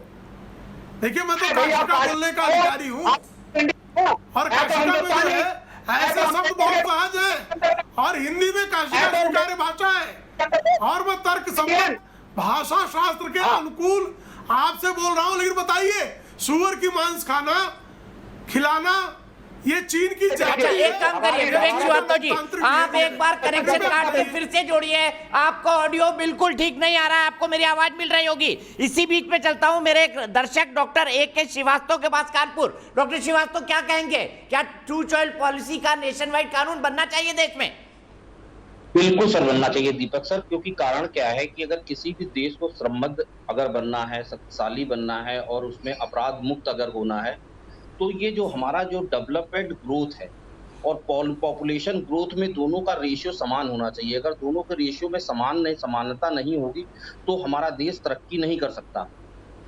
देखिए, मैं तो काशी का बोलने का अधिकारी हूँ, और काशी का में जो है ऐसे शब्द बहुत सहज है, और हिंदी में काशी का स्वीकार्य भाषा है, और मैं तर्क सम्मत भाषा शास्त्र के अनुकूल आपसे बोल रहा हूँ। लेकिन बताइए, सुअर की मांस खाना, खिलाना, ये चीन की अच्छा, एक काम करिए विवेक श्रीवास्तव जी, आप एक बार कनेक्शन काट के फिर से जोड़िए। आपका ऑडियो बिल्कुल ठीक नहीं आ रहा है, आपको मेरी आवाज मिल रही होगी। इसी बीच में चलता हूं मेरे एक दर्शक डॉक्टर AK श्रीवास्तव के पास कानपुर। डॉक्टर श्रीवास्तव, क्या कहेंगे, क्या टू चाइल्ड पॉलिसी का नेशन वाइड कानून बनना चाहिए देश में? बिल्कुल सर, बनना चाहिए दीपक सर, क्योंकि कारण क्या है कि अगर किसी भी देश को श्रमबद्ध अगर बनना है, शक्तिशाली बनना है, और उसमें अपराध मुक्त अगर होना है, तो ये जो हमारा जो डेवलपमेंट ग्रोथ है और पॉपुलेशन ग्रोथ में दोनों का रेशियो समान होना चाहिए। अगर दोनों के रेशियो में समानता नहीं होगी तो हमारा देश तरक्की नहीं कर सकता।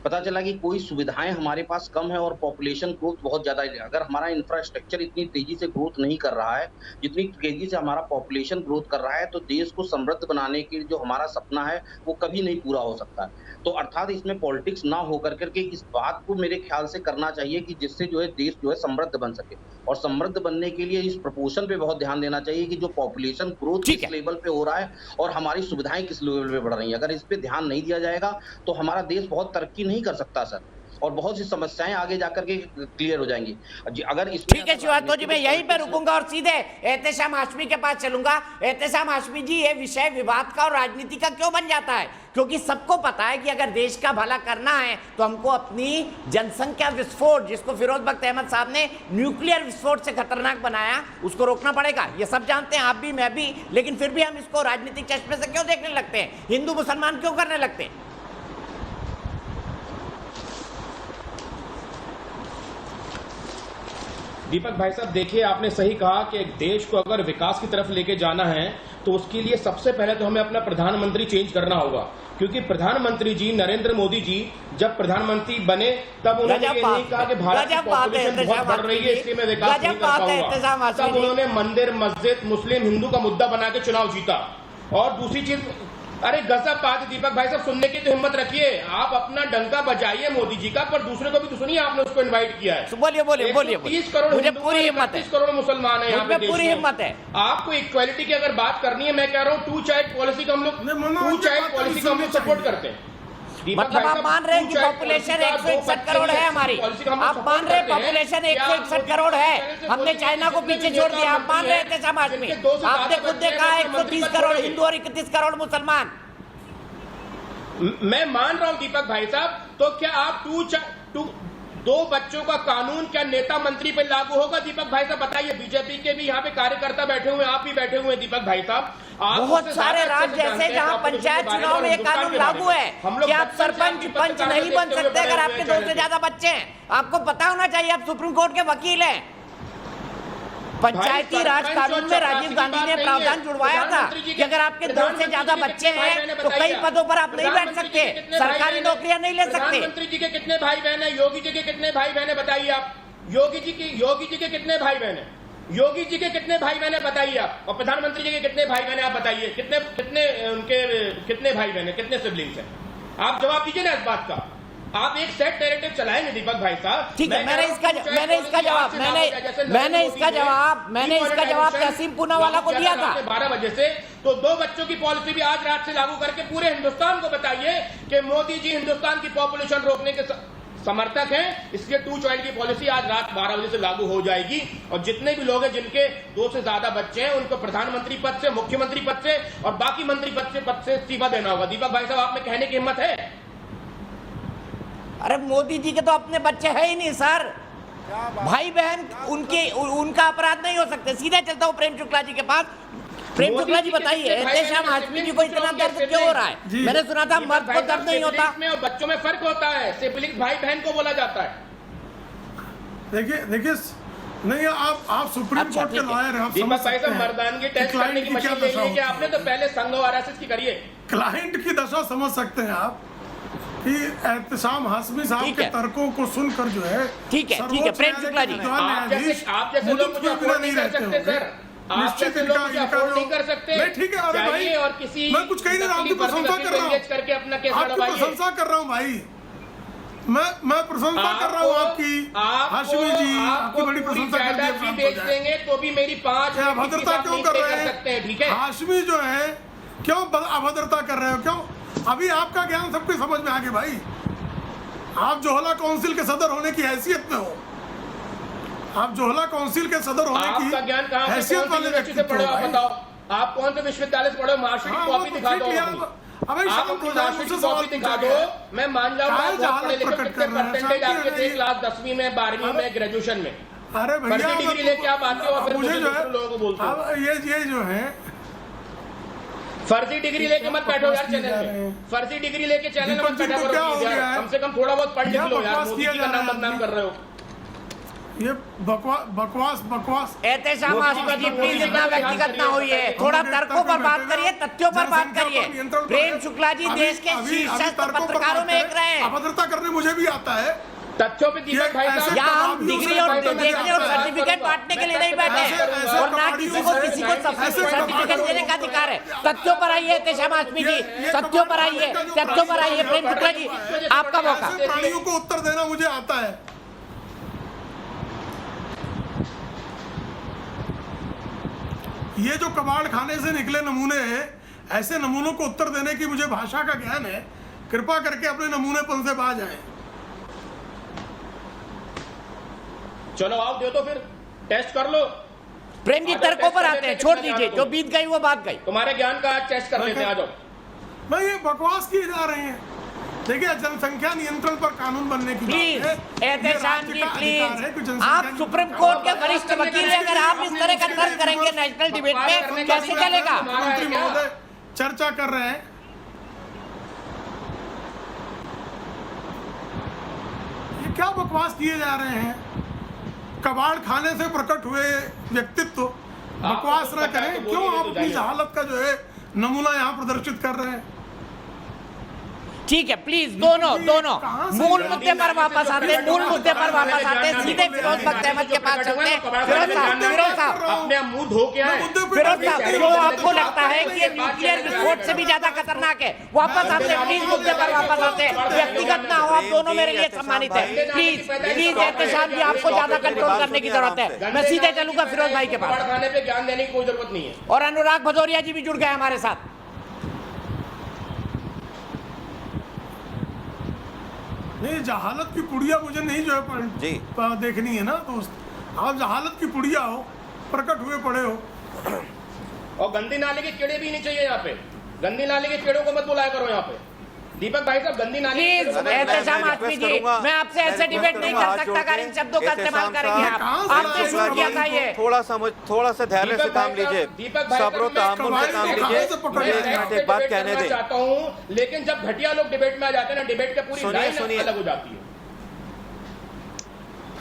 पता चला कि कोई सुविधाएं हमारे पास कम है और पॉपुलेशन ग्रोथ बहुत ज्यादा है। अगर हमारा इंफ्रास्ट्रक्चर इतनी तेजी से ग्रोथ नहीं कर रहा है, जितनी तेजी से हमारा पॉपुलेशन ग्रोथ कर रहा है, तो देश को समृद्ध बनाने के जो हमारा सपना है वो कभी नहीं पूरा हो सकता। तो अर्थात इसमें पॉलिटिक्स ना होकर करके इस बात को मेरे ख्याल से करना चाहिए कि जिससे जो है देश जो है समृद्ध बन सके, और समृद्ध बनने के लिए इस प्रपोर्शन पे बहुत ध्यान देना चाहिए कि जो पॉपुलेशन ग्रोथ किस लेवल पे हो रहा है और हमारी सुविधाएं किस लेवल पे बढ़ रही हैं। अगर इस पे ध्यान नहीं दिया जाएगा तो हमारा देश बहुत तरक्की नहीं कर सकता सर, और बहुत सी समस्याएं आगे जाकर के क्लियर हो जाएंगी अगर इस। ठीक है श्रीवास्तव जी, मैं यहीं पे रुकूंगा और सीधे एहतेशाम हाशमी के पास चलूंगा। एहतेशाम हाशमी जी, ये विषय विवाद का और राजनीति का क्यों बन जाता है? क्योंकि सबको पता है कि अगर देश का भला करना है तो हमको अपनी जनसंख्या विस्फोट, जिसको फिरोज बख्त अहमद साहब ने न्यूक्लियर विस्फोट से खतरनाक बनाया, उसको रोकना पड़ेगा। ये सब जानते हैं, आप भी मैं भी, लेकिन फिर भी हम इसको राजनीतिक चश्मे से क्यों देखने लगते हैं? हिंदू मुसलमान क्यों करने लगते हैं? दीपक भाई साहब, देखिए, आपने सही कहा कि एक देश को अगर विकास की तरफ लेके जाना है तो उसके लिए सबसे पहले तो हमें अपना प्रधानमंत्री चेंज करना होगा, क्योंकि प्रधानमंत्री जी नरेंद्र मोदी जी जब प्रधानमंत्री बने तब उन्होंने ये नहीं कहा कि भारत की पॉपुलेशन बहुत बढ़ रही है इसलिए मैं विकास नहीं कर पाऊंगा। तब उन्होंने मंदिर, मस्जिद, मुस्लिम, हिंदू का मुद्दा बना के चुनाव जीता। और दूसरी चीज, अरे गजब बात है दीपक भाई साहब, सुनने की तो हिम्मत रखिए। आप अपना डंका बजाइए मोदी जी का, पर दूसरे को भी तो सुनिए, आपने उसको इनवाइट किया है। बोलिए बोलिए बोलिए। 30 करोड़ मुझे पूरी हिम्मत है, 30 करोड़ मुसलमान है यहाँ पे, पूरी हिम्मत है। आपको इक्वालिटी की अगर बात करनी है, मैं कह रहा हूँ टू चाइल्ड पॉलिसी का हम लोग सपोर्ट करते हैं। मतलब आप मान रहे हैं कि पॉपुलेशन 161 करोड़ है हमारी, आप मान रहे हैं पॉपुलेशन 161 करोड़ है, हमने चाइना को पीछे छोड़ दिया, आप मान रहे हैं समाज में? आपने खुद देखा 130 करोड़ हिंदू और 31 करोड़ मुसलमान। मैं मान रहा हूं दीपक भाई साहब, तो क्या आप दो बच्चों का कानून क्या नेता मंत्री पे लागू होगा? दीपक भाई साहब बताइए। बीजेपी के भी यहाँ पे कार्यकर्ता बैठे हुए हैं, आप भी बैठे हुए हैं दीपक भाई साहब। बहुत सारे राज्य जैसे जहां पंचायत चुनाव में एक कानून लागू है कि आप सरपंच पंच नहीं बन सकते अगर आपके 2 से ज्यादा बच्चे हैं। आपको पता होना चाहिए, आप सुप्रीम कोर्ट के वकील हैं। पंचायती राज कानून में राजीव गांधी ने प्रावधान जुड़वाया था कि अगर आपके 2 से ज्यादा बच्चे हैं तो कई पदों पर आप नहीं बैठ सकते, सरकारी नौकरियां नहीं ले सकते। प्रधानमंत्री जी के कितने भाई बहन है? योगी जी के कितने भाई बहन है बताइए आप। योगी जी के कितने भाई बहन है? योगी जी के कितने भाई बहन है बताइए आप। और प्रधानमंत्री जी के कितने भाई बहन है आप बताइए। कितने भाई बहन है, कितने सिबलिंग्स हैं? आप जवाब दीजिए ना इस बात का। आप एक सेट नैरेटिव चलाएंगे दीपक भाई साहब। ठीक है, मैंने इसका जवाब तहसीम पूनावाला को दिया था 12 बजे से। तो 2 बच्चों की पॉलिसी भी आज रात से लागू करके पूरे हिंदुस्तान को बताइए कि मोदी जी हिंदुस्तान की पॉपुलेशन रोकने के समर्थक हैं, इसलिए टू चाइल्ड की पॉलिसी आज रात 12 बजे से लागू हो जाएगी। और जितने भी लोग हैं जिनके 2 से ज्यादा बच्चे हैं उनको प्रधानमंत्री पद से, मुख्यमंत्री पद से और बाकी मंत्री पद से इस्तीफा देना होगा। दीपक भाई साहब, आप में कहने की हिम्मत है? अरे मोदी जी के तो अपने बच्चे है ही नहीं सर, भाई बहन उनका अपराध नहीं हो सकते। सीधे चलता हूँ प्रेम शुक्ला जी के पास। प्रेम शुक्ला जी बताइए, एहतेशाम हाशमी जी को इतना दर्द क्यों हो रहा है? मैंने सुना था मर्द को दर्द नहीं होता। और बच्चों में फर्क होता है, सिबलिंग भाई बहन को बोला जाता है। देखिए नहीं, आप सुप्रीम कोर्ट के लॉयर हैं, दीपक भाई साहब, मर्दानगी टेस्ट करने की मशीन ले ली कि आपने तो पहले संघ और आरएसएस की करिए। क्लाइंट की दशा समझ सकते हैं आप कि एहतेशाम हाशमी साहब के तर्कों को सुनकर जो है ठीक है प्रेम शुक्ला जी, आप जैसे लोग मुझे अफोर्ड नहीं कर सकते सर। निश्चित लोग मुझे अफोर्ड नहीं कर सकते। नहीं ठीक है, अरे भाई जाइए और किसी मैं कुछ कह नहीं रहा, आपकी प्रशंसा कर रहा हूँ, करके अपना केस आपकी लड़वाइए। प्रशंसा कर रहा हूँ भाई, मैं प्रशंसा कर रहा हूँ आपकी। हाशमी जी आपकी बड़ी प्रशंसा कर दी, फ्री बेच देंगे तो भी मेरी 5 अभद्रता क्यों कर रहे हैं? ठीक है, हाशमी जो है क्यों अभद्रता कर रहे हो? क्यों? अभी आपका ज्ञान सबको समझ में आ गया भाई, आप जोहला काउंसिल के सदर होने की हैसियत में हो, आप जोहला काउंसिल के सदर होने आपका ज्ञान की कहाँ हैसियत वाले व्यक्ति से पढ़े हो? आप बताओ, आप कौन से विश्वविद्यालय से पढ़े हो? मार्कशीट की कॉपी दिखा दो, आप अपनी मार्कशीट की कॉपी दिखा दो, मैं मान जाऊंगा आप बहुत पढ़े लिखे, कितने परसेंटेज आपके थे क्लास 10वीं में, 12वीं में, ग्रेजुएशन में? अरे भैया डिग्री लेके आप आते हो और फिर मुझे लोगों को बोलते हो ये जो है फर्जी डिग्री लेके मत बैठो यार चैनल में, फर्जी डिग्री लेके चैनल में मत बैठा करो यार, कम से कम थोड़ा बहुत पढ़ लिख लो यार, मोदी जी का नाम बदनाम कर रहे हो। ये बकवास एहतेशाम आसिफी जी प्लीज इतना व्यक्तिगत ना होइए, थोड़ा तर्कों पर बात करिए, तत्यों पर बात करिए। प्रेम शुक्ला जी देश के शीर्षस्थ पत्रकारों में एक रहे। अभद्रता करने मुझे भी आता है, तथ्यों पे दीपक भाई साहब, यहाँ हम डिग्री और देखने और सर्टिफिकेट बांटने के लिए नहीं बैठे और ना किसी को सर्टिफिकेट देने का अधिकार है। तथ्यों पर आइए एहतेशाम आसिफी जी, तथ्यों पर आइए, तथ्यों पर आइए। प्रेम शुक्ला जी आपका मौका। प्राणियों को उत्तर देना मुझे आता है। ये जो कबाड़ खाने से निकले नमूने हैं, ऐसे नमूनों को उत्तर देने की मुझे भाषा का ज्ञान है, कृपा करके अपने नमूनेपन से बाज आए। चलो आओ दे दो, फिर टेस्ट कर लो। प्रेम जी तर्कों पर आते हैं, छोड़ दीजिए, जो बीत गई वो बात गई। तुम्हारे ज्ञान का आज टेस्ट कर लेते हैं, आ जाओ। भाई ये बकवास किए जा रहे हैं। देखिए जनसंख्या नियंत्रण पर कानून बनने की प्लीज एहतेशाम जी प्लीज, आप आप सुप्रीम कोर्ट के वरिष्ठ वकील हैं, अगर आप इस तरह का तर्क करेंगे नेशनल डिबेट में कैसे चलेगा? मुख्यमंत्री महोदय चर्चा कर रहे हैं, ये क्या बकवास किए जा रहे हैं? कबाड़ खाने से प्रकट हुए व्यक्तित्व बकवास न करें। क्यों आप अपनी जहालत का जो है नमूना यहाँ प्रदर्शित कर रहे हैं? ठीक है प्लीज, दोनों मूल मुद्दे पर वापस आते हैं, मूल मुद्दे पर वापस आते हैं। सीधे फिरोज बख्त अहमद के पास चलते हैं। फिरोज साहब अपने मुंह धो के आए। फिरोज साहब जो आपको लगता है कि ये न्यूक्लियर विस्फोट से भी ज्यादा खतरनाक है, वापस आते हैं प्लीज, मुद्दे पर वापस आते हैं। व्यक्तिगत ना हो, आप दोनों मेरे लिए सम्मानित है। प्लीज एहतेशाम जी आपको ज्यादा कंट्रोल करने की जरूरत है। मैं सीधे चलूंगा फिरोज भाई के पास। खाने पे ज्ञान देने की कोई जरूरत नहीं है। और अनुराग भदौरिया जी भी जुड़ गए हमारे साथ। नहीं, जहालत की पुड़िया मुझे नहीं जो है देखनी है ना दोस्त। आप जहालत की पुड़िया हो, प्रकट हुए पड़े हो। और गंदी नाले के कीड़े भी नहीं चाहिए यहाँ पे, गंदी नाले के कीड़ों को मत बुलाया करो यहाँ पे। दीपक भाई साहब गंदी नाले प्लीज एहतेशाम आसिफी जी, मैं आपसे ऐसे डिबेट नहीं कर सकता अगर इन शब्दों का इस्तेमाल करेंगे आप। आपने शुरू किया था ये। थोड़ा सा धैर्य से काम लीजिए, सब्र तहम्मुल से काम लीजिए। मुझे एक बात कहने दें, चाहता हूँ, लेकिन जब घटिया लोग डिबेट में आ जाते हैं ना, डिबेट के पूरी लाइन अलग हो जाती है।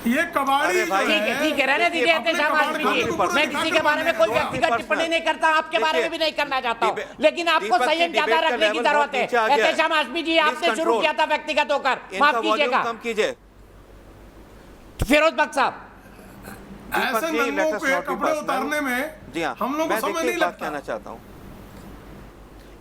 ये कबाड़ी ठीक है रहने दीजिए एहतेशाम आसिफी जी। मैं किसी के बारे में कोई व्यक्तिगत टिप्पणी नहीं करता, आपके बारे में भी नहीं करना चाहता हूँ, लेकिन आपको संयम ज्यादा रखने की जरूरत है। एहतेशाम आसिफी जी आपने शुरू किया था व्यक्तिगत होकर, माफ कीजिएगा। कम कीजिए फिरोज बख्त साहब। ऐसे नंगों के कपड़े उतारने में जी हाँ, हम लोग को समय नहीं लगता। कहना चाहता हूँ,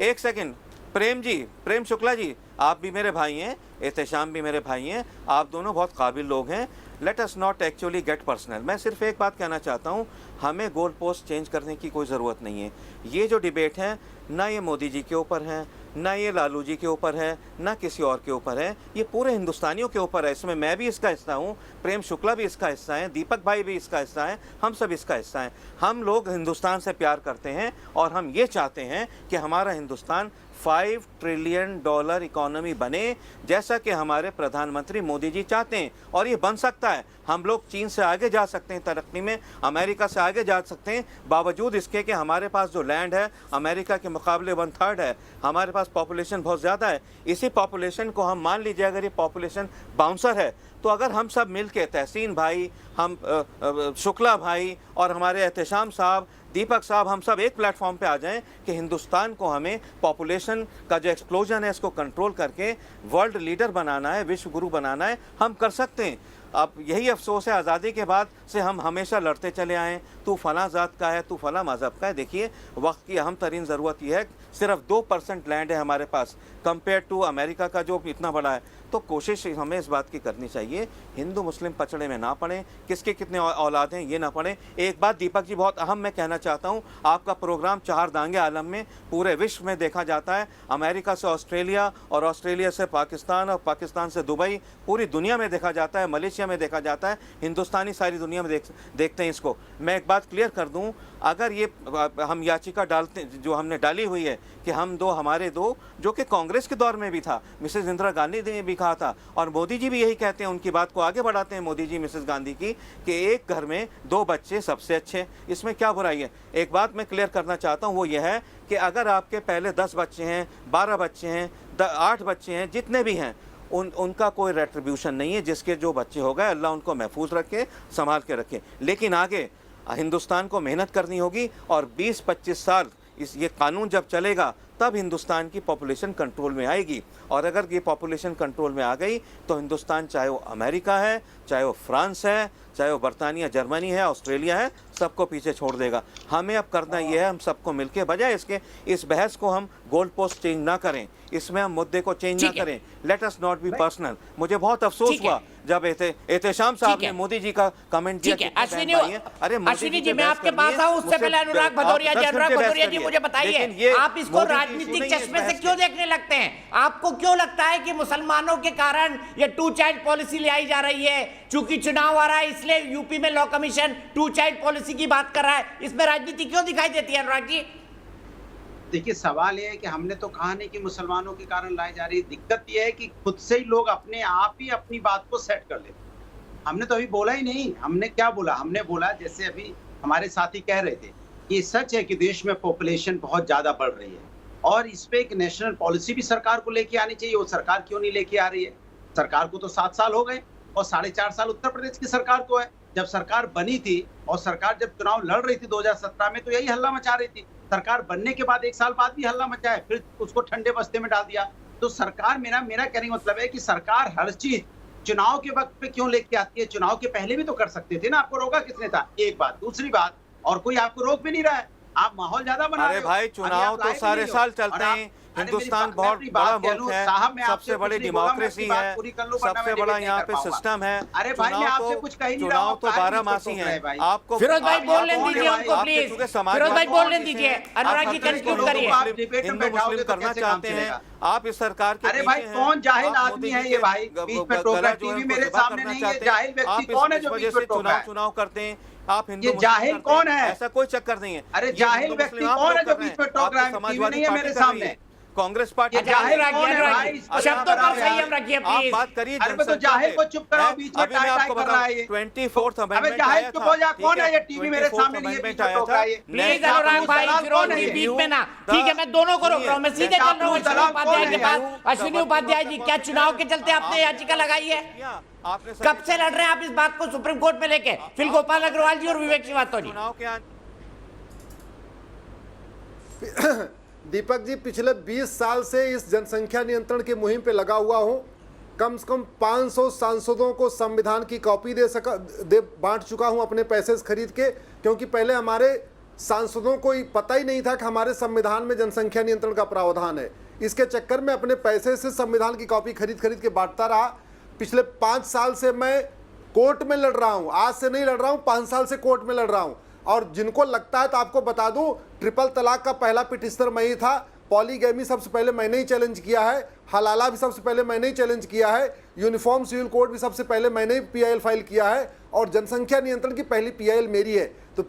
एक सेकंड। प्रेम जी, प्रेम शुक्ला जी, आप भी मेरे भाई हैं, एहतेशाम भी मेरे भाई हैं, आप दोनों बहुत काबिल लोग हैं। Let us not actually get personal. मैं सिर्फ एक बात कहना चाहता हूँ, हमें गोल पोस्ट चेंज करने की कोई ज़रूरत नहीं है। ये जो डिबेट है ना ये मोदी जी के ऊपर है, ना ये लालू जी के ऊपर है, ना किसी और के ऊपर है, ये पूरे हिंदुस्तानियों के ऊपर है। इसमें मैं भी इसका हिस्सा हूँ, प्रेम शुक्ला भी इसका हिस्सा है, दीपक भाई भी इसका हिस्सा है, हम सब इसका हिस्सा हैं। हम लोग हिंदुस्तान से प्यार करते हैं और हम ये चाहते हैं कि हमारा हिंदुस्तान $5 ट्रिलियन इकोनॉमी बने, जैसा कि हमारे प्रधानमंत्री मोदी जी चाहते हैं। और ये बन सकता है। हम लोग चीन से आगे जा सकते हैं तरक्की में, अमेरिका से आगे जा सकते हैं, बावजूद इसके कि हमारे पास जो लैंड है अमेरिका के मुकाबले 1/3 है, हमारे पास पॉपुलेशन बहुत ज़्यादा है। इसी पॉपुलेशन को हम मान लीजिए अगर ये पॉपुलेशन बाउंसर है, तो अगर हम सब मिल के, तहसीन भाई, हम शुक्ला भाई और हमारे एहतेशाम साहब दीपक साहब, हम सब एक प्लेटफॉर्म पे आ जाएं कि हिंदुस्तान को हमें पॉपुलेशन का जो एक्सप्लोजन है इसको कंट्रोल करके वर्ल्ड लीडर बनाना है, विश्व गुरु बनाना है। हम कर सकते हैं। अब यही अफसोस है, आज़ादी के बाद से हम हमेशा लड़ते चले आए, तू फला ज़ात का है, तू फला मज़हब का है। देखिए, वक्त की अहम तरीन ज़रूरत यह है, सिर्फ 2% लैंड है हमारे पास कंपेयर टू अमेरिका का जो इतना बड़ा है। तो कोशिश हमें इस बात की करनी चाहिए, हिंदू मुस्लिम पचड़े में ना पड़े, किसके कितने औलाद हैं ये ना पड़े। एक बात दीपक जी बहुत अहम मैं कहना चाहता हूँ, आपका प्रोग्राम चार दांगे आलम में पूरे विश्व में देखा जाता है, अमेरिका से ऑस्ट्रेलिया और ऑस्ट्रेलिया से पाकिस्तान और पाकिस्तान से दुबई, पूरी दुनिया में देखा जाता है, मलेशिया में देखा जाता है, हिंदुस्तानी सारी दुनिया में देखते हैं इसको। मैं एक बात क्लियर कर दूँ, अगर ये हम याचिका डालते जो हमने डाली हुई है कि हमारे दो जो कि कांग्रेस के दौर में भी था, मिसेस इंदिरा गांधी ने भी कहा था और मोदी जी भी यही कहते हैं, उनकी बात को आगे बढ़ाते हैं मोदी जी मिसेस गांधी की, कि एक घर में 2 बच्चे सबसे अच्छे, इसमें क्या बुराई है। एक बात मैं क्लियर करना चाहता हूँ, वो ये है कि अगर आपके पहले 10 बच्चे हैं, 12 बच्चे हैं, 8 बच्चे हैं, जितने भी हैं, उनका कोई रेट्रीब्यूशन नहीं है। जिसके जो बच्चे हो गए, अल्लाह उनको महफूज रखे, संभाल के रखे। लेकिन आगे हिंदुस्तान को मेहनत करनी होगी और 20-25 साल ये कानून जब चलेगा तब हिंदुस्तान की पॉपुलेशन कंट्रोल में आएगी। और अगर ये पॉपुलेशन कंट्रोल में आ गई तो हिंदुस्तान, चाहे वो अमेरिका है, चाहे वो फ्रांस है, चाहे वो बरतानिया, जर्मनी है, ऑस्ट्रेलिया है, सबको पीछे छोड़ देगा। हमें अब करना ये है, हम सबको मिलके, बजाय इसके इस बहस को हम गोल्ड पोस्ट चेंज ना करें, इसमें हम मुद्दे को चेंज ना करें। Let us not be personal. मुझे बहुत अफसोस हुआ जब एहतेशाम साहब ने मोदी जी का कमेंट दिया। अश्विनी जी, मैं आपके पास आऊं, उससे पहले अनुराग भदौरिया जी मुझे बताइए, आप इसको राजनीतिक चश्मे से क्यों देखने लगते हैं? आपको क्यों लगता है कि मुसलमानों के कारण ये 2 चाइल्ड पॉलिसी ले आई जा रही है? चूंकि चुनाव आ रहा है इसलिए यूपी में लॉ कमीशन 2 चाइल्ड पॉलिसी की बात कर रहा है, इसमें राजनीति क्यों दिखाई देती है अनुराग जी? देखिए, सवाल ये है कि हमने तो कहा नहीं कि मुसलमानों के कारण लाई जा रही है। दिक्कत ये है कि खुद से ही लोग अपने आप ही अपनी बात को सेट कर लेते। हमने तो अभी बोला ही नहीं। हमने क्या बोला? हमने बोला, जैसे अभी हमारे साथी कह रहे थे, ये सच है कि देश में पॉपुलेशन बहुत ज्यादा बढ़ रही है और इस पे एक नेशनल पॉलिसी भी सरकार को लेके आनी चाहिए। वो सरकार क्यों नहीं लेके आ रही है? सरकार को तो 7 साल हो गए और 4.5 साल उत्तर प्रदेश की सरकार को है। जब सरकार बनी थी और सरकार जब चुनाव लड़ रही थी 2017 में, तो यही हल्ला मचा रही थी। सरकार बनने के बाद 1 साल बाद भी हल्ला मचा है, फिर उसको ठंडे बस्ते में डाल दिया। तो सरकार, मेरा कहने का मतलब है कि सरकार हर चीज चुनाव के वक्त पे क्यों लेके आती है? चुनाव के पहले भी तो कर सकते थे ना। आपको रोका किसने था? एक बात। दूसरी बात, और कोई आपको रोक भी नहीं रहा है, आप माहौल ज्यादा बना रहे हो। अरे भाई, चुनाव तो सारे साल चलते हैं। हिंदुस्तान बहुत बड़ा मुल्क है, सबसे बड़ी डेमोक्रेसी है, सबसे बड़ा यहाँ पे सिस्टम है। अरे भाई, मैं आपसे कुछ कह नहीं रहा हूँ, चुनाव तो 12 मासी है। आपको फिरोज भाई बोलने दीजिए उनको, प्लीज। फिरोज भाई बोलने दीजिए, अनुराग जी कंक्लूड करिए। हिंदू मुस्लिम करना चाहते हैं आप इस सरकार के? अरे भाई, कौन जाहिल आदमी है ये भाई? बीच में टोक रहा, टीवी मेरे सामने नहीं है। जाहिल व्यक्ति कौन है जो बीच में टोक रहा है? चुनाव करते हैं आप, हिंदू ये जाहिल कौन है? ऐसा कोई चक्कर नहीं है। अरे जाहिल व्यक्ति कौन है जो बीच में टोक रहा है? टीवी नहीं है मेरे सामने। कांग्रेस पार्टी शब्दों पर संयम रखिए प्लीज। बात करिए। अरे तो जाहिल को चुप कराओ, बीच में टाई टाई कर रहा है ये। 24th amendment. अबे जाहिल चुप हो जा, कौन है ये? टीवी मेरे सामने नहीं है, बीच में टोक रहा है ये। प्लीज अनुराग भाई, फिरोज जी बीच में ना। ठीक है, मैं दोनों को रोक रहा हूँ। मैं सीधे चल रहा हूँ अश्विनी उपाध्याय के पास। अश्विनी उपाध्याय जी, क्या चुनाव के चलते आपने याचिका लगाई है? कब से लड़ रहे हैं आप इस बात को सुप्रीम कोर्ट में लेके? फिर गोपाल अग्रवाल जी और विवेक श्रीवास्तव जी। दीपक जी, पिछले 20 साल से इस जनसंख्या नियंत्रण की मुहिम पे लगा हुआ हूं। कम से कम 500 सांसदों को संविधान की कॉपी बांट चुका हूं अपने पैसे से खरीद के, क्योंकि पहले हमारे सांसदों को पता ही नहीं था कि हमारे संविधान में जनसंख्या नियंत्रण का प्रावधान है। इसके चक्कर में अपने पैसे से संविधान की कॉपी खरीद के बांटता रहा। पिछले 5 साल से मैं कोर्ट में लड़ रहा हूं। आज से नहीं लड़ रहा हूं, 5 साल से कोर्ट में लड़ रहा हूं। और जिनको लगता है तो आपको बता दूं, ट्रिपल तलाक का पहला पिटिशनर मैं ही था। पॉलीगैमी सबसे पहले मैंने ही चैलेंज किया है। हलाला भी सबसे पहले मैंने ही चैलेंज किया है। यूनिफॉर्म सिविल कोड भी सबसे पहले मैंने ही PIL फाइल किया है। और जनसंख्या नियंत्रण की पहली PIL मेरी है। तो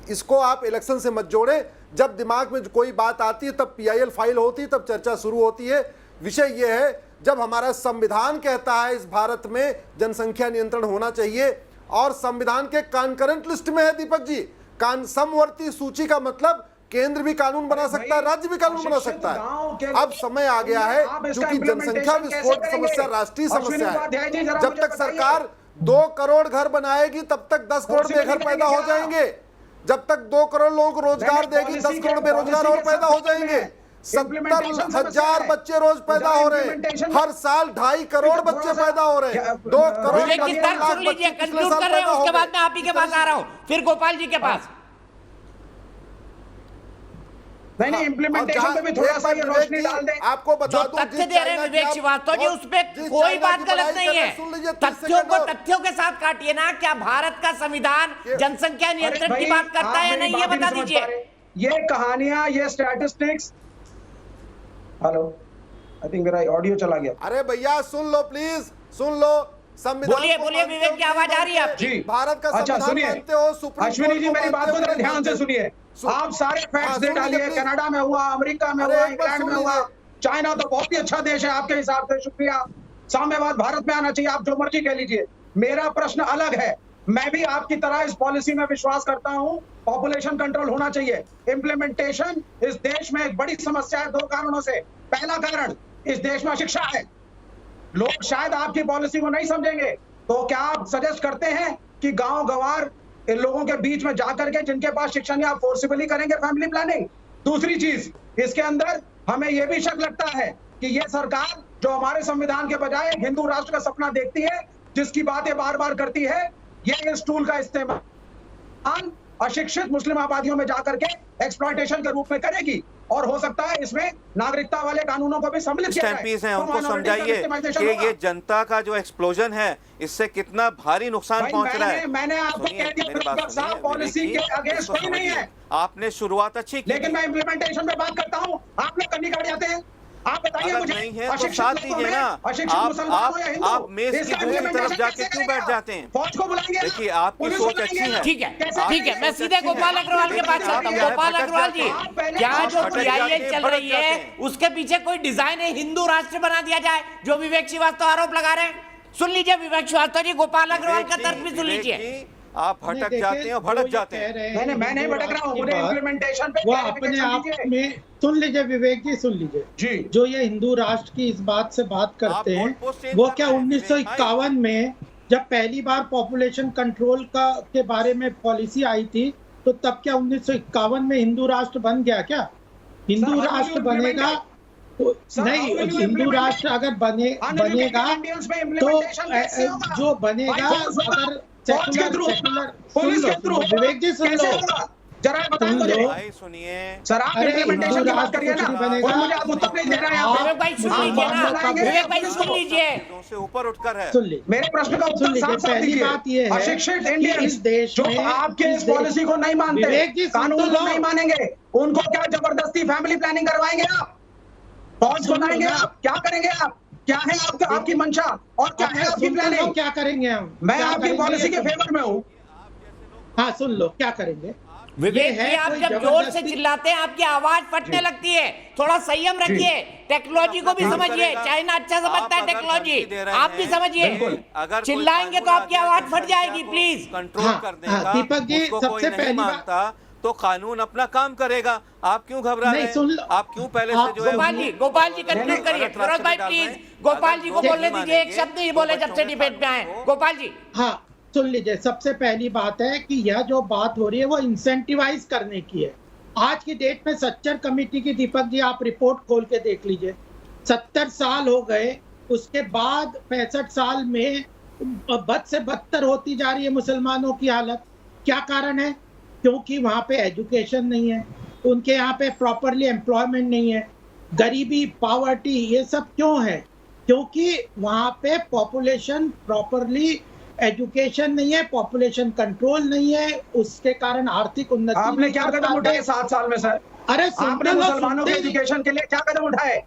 इसको आप इलेक्शन से मत जोड़ें। जब दिमाग में कोई बात आती है तब PIL फाइल होती है, तब चर्चा शुरू होती है। विषय यह है, जब हमारा संविधान कहता है इस भारत में जनसंख्या नियंत्रण होना चाहिए, और संविधान के कॉन्करेंट लिस्ट में है दीपक जी, समवर्ती सूची का मतलब केंद्र भी कानून बना सकता है, राज्य भी कानून बना सकता है। अब समय आ गया है, क्योंकि जनसंख्या विस्फोट समस्या राष्ट्रीय समस्या है। जब तक सरकार 2 करोड़ घर बनाएगी तब तक 10 करोड़ बेघर पैदा हो जाएंगे। जब तक 2 करोड़ लोगों को रोजगार देगी 10 करोड़ बेरोजगार और पैदा हो जाएंगे। 70,000 बच्चे रोज पैदा हो रहे हैं, हर साल 2.5 करोड़ बच्चे पैदा हो रहे हैं, 2 करोड़ विवेक जी सर सुन लीजिए, कंक्लूड कर रहे हैं, उसके बाद मैं आप ही के पास आ रहा हूं, फिर गोपाल जी के पास। नहीं इम्प्लीमेंटेशन पे भी थोड़ा सा ये रोशनी डाल दें। आपको बता जो तथ्य दे रहे हैं विवेक श्रीवास्तव जी, उसमें कोई बात गलत नहीं है, तथ्यों को तथ्यों के साथ काटिए ना। क्या भारत का संविधान जनसंख्या नियंत्रण की बात करता है या नहीं, ये बता दीजिए। ये कहानियां, ये स्टैटिस्टिक्स। हेलो, आई थिंक मेरा ऑडियो चला गया। अरे भैया सुन लो प्लीज, सुन लो। संविधान बोलिए बोलिए विवेक की आवाज आ रही है आपकी। जी भारत का अच्छा संविधान सुनिए, मानते हो, सुप्रीम अश्विनी जी मेरी बात को जरा ध्यान से सुनिए। आप सारे फैक्ट्स दे डालिए, कनाडा में हुआ, अमेरिका में हुआ, इंग्लैंड में हुआ, चाइना तो बहुत ही अच्छा देश है आपके हिसाब से, शुक्रिया। साम्यवाद भारत में आना चाहिए, आप जो मर्जी कह लीजिए। मेरा प्रश्न अलग है, मैं भी आपकी तरह इस पॉलिसी में विश्वास करता हूं, पॉपुलेशन कंट्रोल होना चाहिए। इम्प्लीमेंटेशन इस देश में एक बड़ी समस्या है 2 कारणों से। पहला कारण, इस देश में अशिक्षा है। लोग शायद आपकी पॉलिसी को नहीं समझेंगे, तो क्या आप सजेस्ट करते हैं कि गांव गंवार इन लोगों के बीच में जाकर के जिनके पास शिक्षा नहीं, आप फोर्सिबली करेंगे फैमिली प्लानिंग? दूसरी चीज, इसके अंदर हमें यह भी शक लगता है कि यह सरकार जो हमारे संविधान के बजाय एक हिंदू राष्ट्र का सपना देखती है, जिसकी बातें बार बार करती है, यह इस टूल का इस्तेमाल अशिक्षित मुस्लिम आबादियों में जाकर के एक्सप्लॉयटेशन के रूप में करेगी। और हो सकता है इसमें नागरिकता वाले कानूनों को भी सम्मिलित किया जाए। हैं, उनको समझाइए कि ये जनता का जो एक्सप्लोजन है, इससे कितना भारी नुकसान पहुंच रहा है। मैंने आपको कह दिया, पॉलिसी के अगेंस्ट कोई नहीं है। आपने शुरुआत अच्छी की, लेकिन मैं इम्प्लीमेंटेशन पे बात करता हूँ। आप लोग करनी गाड़ी आते हैं, आप बताइए मुझे। नहीं है तो साथ दीजिए ना। आप मेज की दूसरी तरफ जाके क्यों बैठ जाते हैं? फौज को बुलाएंगे। देखिए आपकी सोच अच्छी है। ठीक है, मैं सीधे गोपाल अग्रवाल के पास चलता हूँ। गोपाल अग्रवाल जी, क्या जो पीआईएल चल रही है उसके पीछे कोई डिजाइन है हिंदू राष्ट्र बना दिया जाए, जो विवेक श्रीवास्तव आरोप लगा रहे हैं? सुन लीजिए विवेक श्रीवास्तव जी, गोपाल अग्रवाल का तर्क भी सुन लीजिए। आप भटक जाते हैं और भड़क जाते हैं। मैं नहीं भटक रहा हूँ, मुझे इम्प्लीमेंटेशन पे वो अपने आप में सुन लीजिए विवेक जी, सुन लीजिए जी। जो ये हिंदू राष्ट्र की इस बात से बात करते हैं, वो क्या 1951 में जब पहली बार पॉपुलेशन कंट्रोल के बारे में पॉलिसी आई थी, तो तब क्या 1951 में हिंदू राष्ट्र बन गया? क्या हिंदू राष्ट्र बनेगा? तो नहीं, हिंदू राष्ट्र अगर बनेगा तो जो बनेगा, अगर सेकुलर पुलिस के थ्रू, विवेक जी सुन लो, जरा बताओ मुझे। भाई सुनिए सर, आप इम्प्लीमेंटेशन की बात करिए ना, और मुझे आप उत्तर नहीं दे रहे हैं। विवेक भाई सुन लीजिए ना, विवेक भाई सुन लीजिए, से ऊपर उठकर है। सुन लीजिए मेरे प्रश्न का उत्तर साफ साफ पहली दीजिए। बात ये है, अशिक्षित इंडियंस देश जो आपके इस पॉलिसी को नहीं मानते, कानून को नहीं मानेंगे, उनको क्या जबरदस्ती फैमिली प्लानिंग करवाएंगे आप? फौज को लाएंगे आप? क्या करेंगे आप? क्या है आपकी मंशा और क्या है आपकी प्लानिंग? क्या करेंगे हम? मैं आपकी पॉलिसी के फेवर में हूँ। हाँ सुन लो, क्या करेंगे विवेक जी? आप जब जोर से चिल्लाते हैं आपकी आवाज फटने लगती है, थोड़ा संयम रखिए, टेक्नोलॉजी को भी समझिए। चाइना अच्छा समझता है टेक्नोलॉजी, आप भी समझिए। अगर चिल्लाएंगे तो आपकी आवाज फट जाएगी, प्लीज कंट्रोल कर देगा। दीपक जी, सबसे पहली बात तो कानून अपना काम करेगा। आप क्यों घबरा रहे हैं? आप क्यों पहले से जो है गोपाल जी कंक्लूड करिए। फिरोज भाई प्लीज गोपाल जी को बोलने दीजिए, एक शब्द नहीं बोले जब से डिबेट में आए। गोपाल जी हाँ सुन लीजिए, सबसे पहली बात है कि यह जो बात हो रही है वो इंसेंटिवाइज करने की है। आज की डेट में सच्चर कमेटी की, दीपक जी आप रिपोर्ट खोल के देख लीजिए, 70 साल हो गए, उसके बाद 65 साल में बद से बदतर होती जा रही है मुसलमानों की हालत। क्या कारण है? क्योंकि वहाँ पे एजुकेशन नहीं है, उनके यहाँ पे प्रॉपरली एम्प्लॉयमेंट नहीं है, गरीबी, पॉवर्टी, ये सब क्यों है? क्योंकि वहाँ पे पॉपुलेशन प्रॉपरली एजुकेशन नहीं है, पॉपुलेशन कंट्रोल नहीं है, उसके कारण आर्थिक उन्नति। आपने क्या कदम उठाए 7 साल में सर? अरे आपने मुसलमानों के एजुकेशन के लिए क्या कदम उठाए?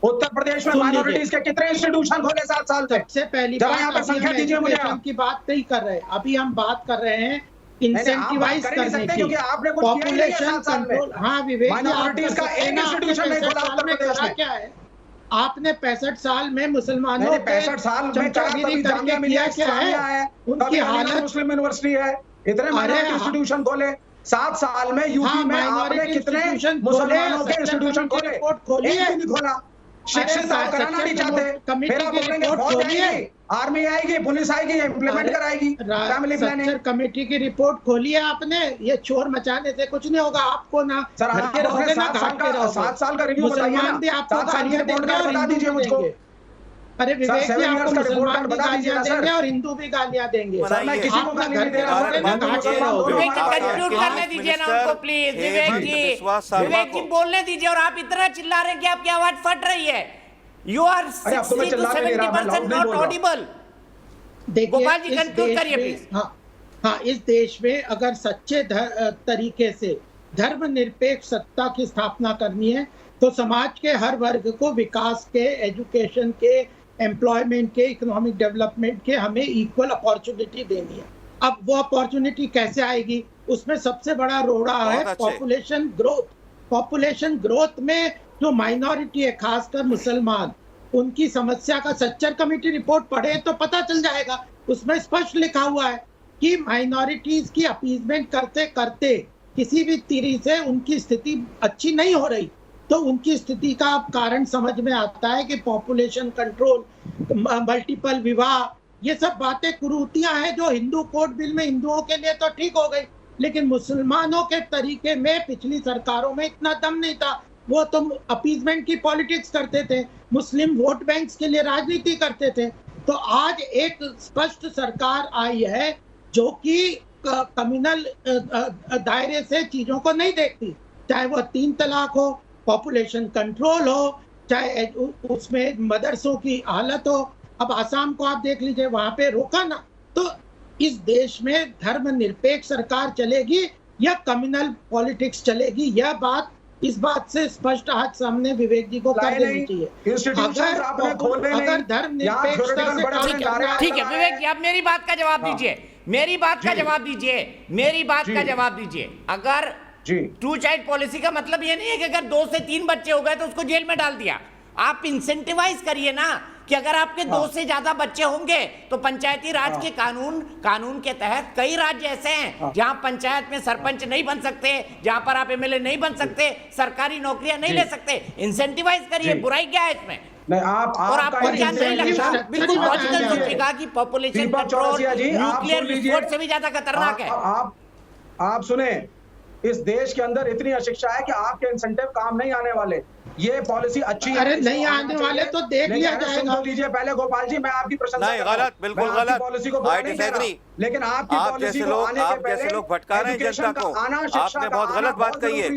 उत्तर प्रदेश में माइनॉरिटीज के कितने इंस्टीट्यूशन खोले 7 साल से? सबसे पहली बात, यहाँ पे संख्या दीजिए मुझे। की बात नहीं कर रहे, अभी हम बात कर रहे हैं इंसेंटिवाइज करने की, क्योंकि आपने कुछ किया नहीं है 7 साल में। हाँ विवेक, माइनॉरिटीज का एक इंस्टीट्यूशन नहीं खोला उत्तर प्रदेश में। क्या है, आपने 65 साल में मुसलमानों 65 साल में चमचागिरी करके किया क्या है? उनकी हालत, मुस्लिम यूनिवर्सिटी है, इतने माइनॉरिटी इंस्टीट्यूशन खोले 7 साल में। यूपी में आपने कितने मुसलमानों के इंस्टीट्यूशन खोले? एक भी नहीं खोला। शिक्षित कराना नहीं चाहते, मेरा बोलेंगे फौज आएगी, आर्मी आएगी, पुलिस आएगी, इम्प्लीमेंट कराएगी फैमिली प्लानिंग। स्ट्रक्चर कमेटी की रिपोर्ट खोली है आपने? ये शोर मचाने से कुछ नहीं होगा, आपको ना सर घर के रहोगे ना घाट के रहोगे। 7 साल का रिव्यू बताइए ना, मुसलमान भी आपको 7 साल की गालियां रिपोर्ट देंगे और बता हिंदू दीजिए भी मुझको। देंगे। अरे विवेक जी, 7 आपको years का रिपोर्ट मुसलमान कार्ड भी बता दीजिए गालियां ना सर। देंगे और हिंदू भी गालियां देंगे। सर मैं किसी को गाली नहीं दे रहा हूं, ना घाट के रहोगे। विवेक जी कंक्लूड करने दीजिए ना उनको प्लीज। विवेक जी बोलने दीजिए। और आप इतना चिल्ला रहे हैं कि आपकी आवाज फट रही है। You are 60 to 70% not audible. Gopal ji conclude करिए प्लीज। हाँ, इस देश में अगर सच्चे तरीके से धर्मनिरपेक्ष सत्ता की स्थापना करनी है तो समाज के हर वर्ग को विकास के, एजुकेशन के, एम्प्लॉयमेंट के, इकोनॉमिक डेवलपमेंट के हमें इक्वल अपॉर्चुनिटी देनी है। अब वो अपॉर्चुनिटी कैसे आएगी? उसमें सबसे बड़ा रोड़ा है पॉपुलेशन ग्रोथ। पॉपुलेशन ग्रोथ में जो माइनॉरिटी है, खासकर मुसलमान, उनकी समस्या का सच्चर कमेटी रिपोर्ट पढ़े तो पता चल जाएगा। उसमें स्पष्ट लिखा हुआ है कि माइनॉरिटीज की अपीजमेंट करते करते किसी भी तरीके से उनकी स्थिति अच्छी नहीं हो रही, तो उनकी स्थिति का कारण समझ में आता है कि पॉपुलेशन कंट्रोल, मल्टीपल विवाह, ये सब बातें कुरीतियां हैं जो हिंदू कोड बिल में हिंदुओं के लिए तो ठीक हो गई, लेकिन मुसलमानों के तरीके में पिछली सरकारों में इतना दम नहीं था। वो तो अपीजमेंट की पॉलिटिक्स करते थे, मुस्लिम वोट बैंक्स के लिए राजनीति करते थे। तो आज एक स्पष्ट सरकार आई है जो कि कम्युनल दायरे से चीजों को नहीं देखती, चाहे वो 3 तलाक हो, पॉपुलेशन कंट्रोल हो, चाहे उसमें मदरसों की हालत हो। अब आसाम को आप देख लीजिए, वहां पे रोका ना। तो इस देश में धर्मनिरपेक्ष सरकार चलेगी या कम्युनल पॉलिटिक्स चलेगी, यह बात इस बात से स्पष्ट आज सामने विवेक जी को कर देनी चाहिए। अगर धर्मनिरपेक्षता से ठीक है विवेक जी, आप मेरी बात का जवाब दीजिए। मेरी बात का जवाब दीजिए। मेरी बात का जवाब दीजिए। अगर 2 चाइल्ड पॉलिसी का मतलब ये नहीं है कि अगर 2 से 3 बच्चे हो गए तो उसको जेल में डाल दिया। आप इंसेंटिवाइज करिए ना कि अगर आपके 2 से ज्यादा बच्चे होंगे तो पंचायती राज के कानून के तहत कई राज्य ऐसे हैं जहां पंचायत में सरपंच नहीं बन सकते, जहां पर आप एमएलए नहीं बन सकते, सरकारी नौकरियां नहीं ले सकते। इंसेंटिवाइज करिए, बुराई क्या है इसमें? नहीं, और आपको क्या नहीं लगता? बिल्कुल लॉजिकल सोचिएगा कि पॉपुलेशन कंट्रोल न्यूक्लियर विस्फोट से भी ज्यादा खतरनाक है। आप सुने, इस देश के अंदर इतनी अशिक्षा है कि आपके इंसेंटिव काम नहीं आने वाले। ये पॉलिसी अच्छी है, अरे नहीं आने वाले तो देख लिया जाएगा। सुन लीजिए पहले गोपाल जी, मैं आपकी प्रशंसा नहीं, गलत, बिल्कुल गलत। पॉलिसी को लेकिन आपकी आप जैसे लोग भटका रहे हैं जनता को। आपने बहुत गलत बात कही है।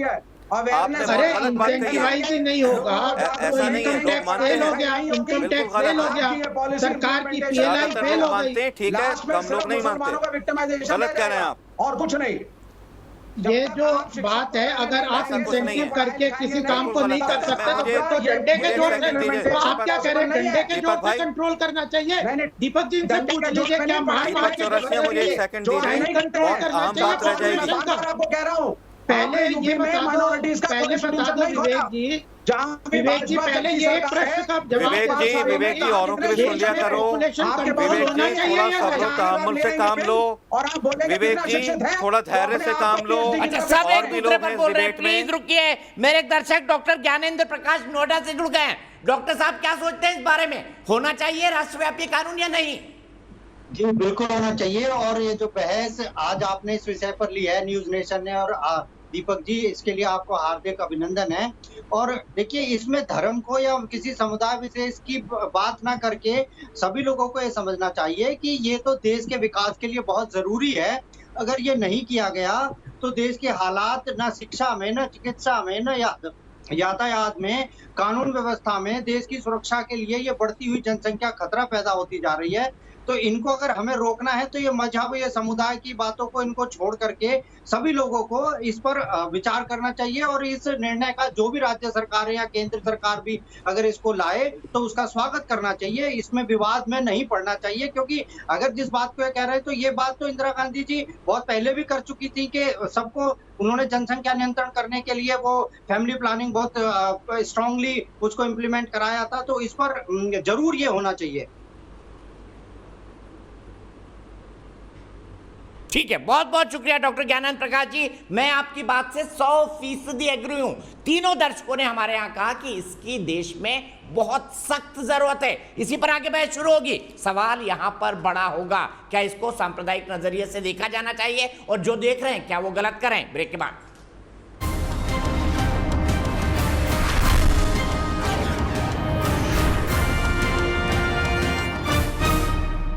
आपने बहुत गलत बात कही है। नहीं होगा, ऐसा नहीं है, लोग मानते हैं। हो गया, इनकम टैक्स फेल हो गया, सरकार की पीएलआई फेल हो गई। ठीक है, हम लोग नहीं मानते, गलत कह रहे हैं आप। और कुछ नहीं। ये जो बात है, अगर आप इंसेंटिव करके किसी काम को नहीं कर सकते तो फिर तो डंडे के जोर से, तो आप क्या कह रहे हैं? डंडे के जोर से कंट्रोल करना चाहिए। दीपक जी से पूछ लीजिए, क्या मार मार के कंट्रोल करना चाहिए? आपको कह रहा हूँ, पहले ये बता दो विवेक जी, पहले ये प्रश्न का जवाब। विवेक जी औरों की भी सुन लिया करो। विवेक जी थोड़ा सब्र तहम्मुल से काम लो। विवेक जी थोड़ा धैर्य से काम लो। अच्छा, सब एक दूसरे पर बोल रहे हैं, प्लीज रुकिए। मेरे एक दर्शक डॉक्टर ज्ञानेंद्र प्रकाश नोएडा से जुड़ गए हैं। डॉक्टर साहब क्या सोचते हैं इस बारे में? होना चाहिए राष्ट्रव्यापी कानून या नहीं? जी बिल्कुल होना चाहिए। और ये जो बहस आज आपने इस विषय पर ली है न्यूज नेशन ने, और दीपक जी, इसके लिए आपको हार्दिक अभिनंदन है। और देखिए, इसमें धर्म को या किसी समुदाय विशेष की बात ना करके सभी लोगों को ये समझना चाहिए कि ये तो देश के विकास के लिए बहुत जरूरी है। अगर ये नहीं किया गया तो देश के हालात ना शिक्षा में, ना चिकित्सा में, ना यातायात में, कानून व्यवस्था में, देश की सुरक्षा के लिए ये बढ़ती हुई जनसंख्या खतरा पैदा होती जा रही है। तो इनको अगर हमें रोकना है तो ये मजहब, ये समुदाय की बातों को इनको छोड़ करके सभी लोगों को इस पर विचार करना चाहिए। और इस निर्णय का जो भी राज्य सरकार या केंद्र सरकार भी अगर इसको लाए तो उसका स्वागत करना चाहिए। इसमें विवाद में नहीं पड़ना चाहिए, क्योंकि अगर जिस बात को कह रहे हैं तो ये बात तो इंदिरा गांधी जी बहुत पहले भी कर चुकी थी कि सबको उन्होंने जनसंख्या नियंत्रण करने के लिए वो फैमिली प्लानिंग बहुत स्ट्रांगली उसको इम्प्लीमेंट कराया था। तो इस पर जरूर ये होना चाहिए। ठीक है, बहुत बहुत शुक्रिया डॉक्टर ज्ञानानंद प्रकाश जी। मैं आपकी बात से 100% एग्री हूं। तीनों दर्शकों ने हमारे यहां कहा कि इसकी देश में बहुत सख्त जरूरत है। इसी पर आगे बहस शुरू होगी। सवाल यहां पर बड़ा होगा, क्या इसको सांप्रदायिक नजरिए से देखा जाना चाहिए, और जो देख रहे हैं क्या वो गलत करें? ब्रेक के बाद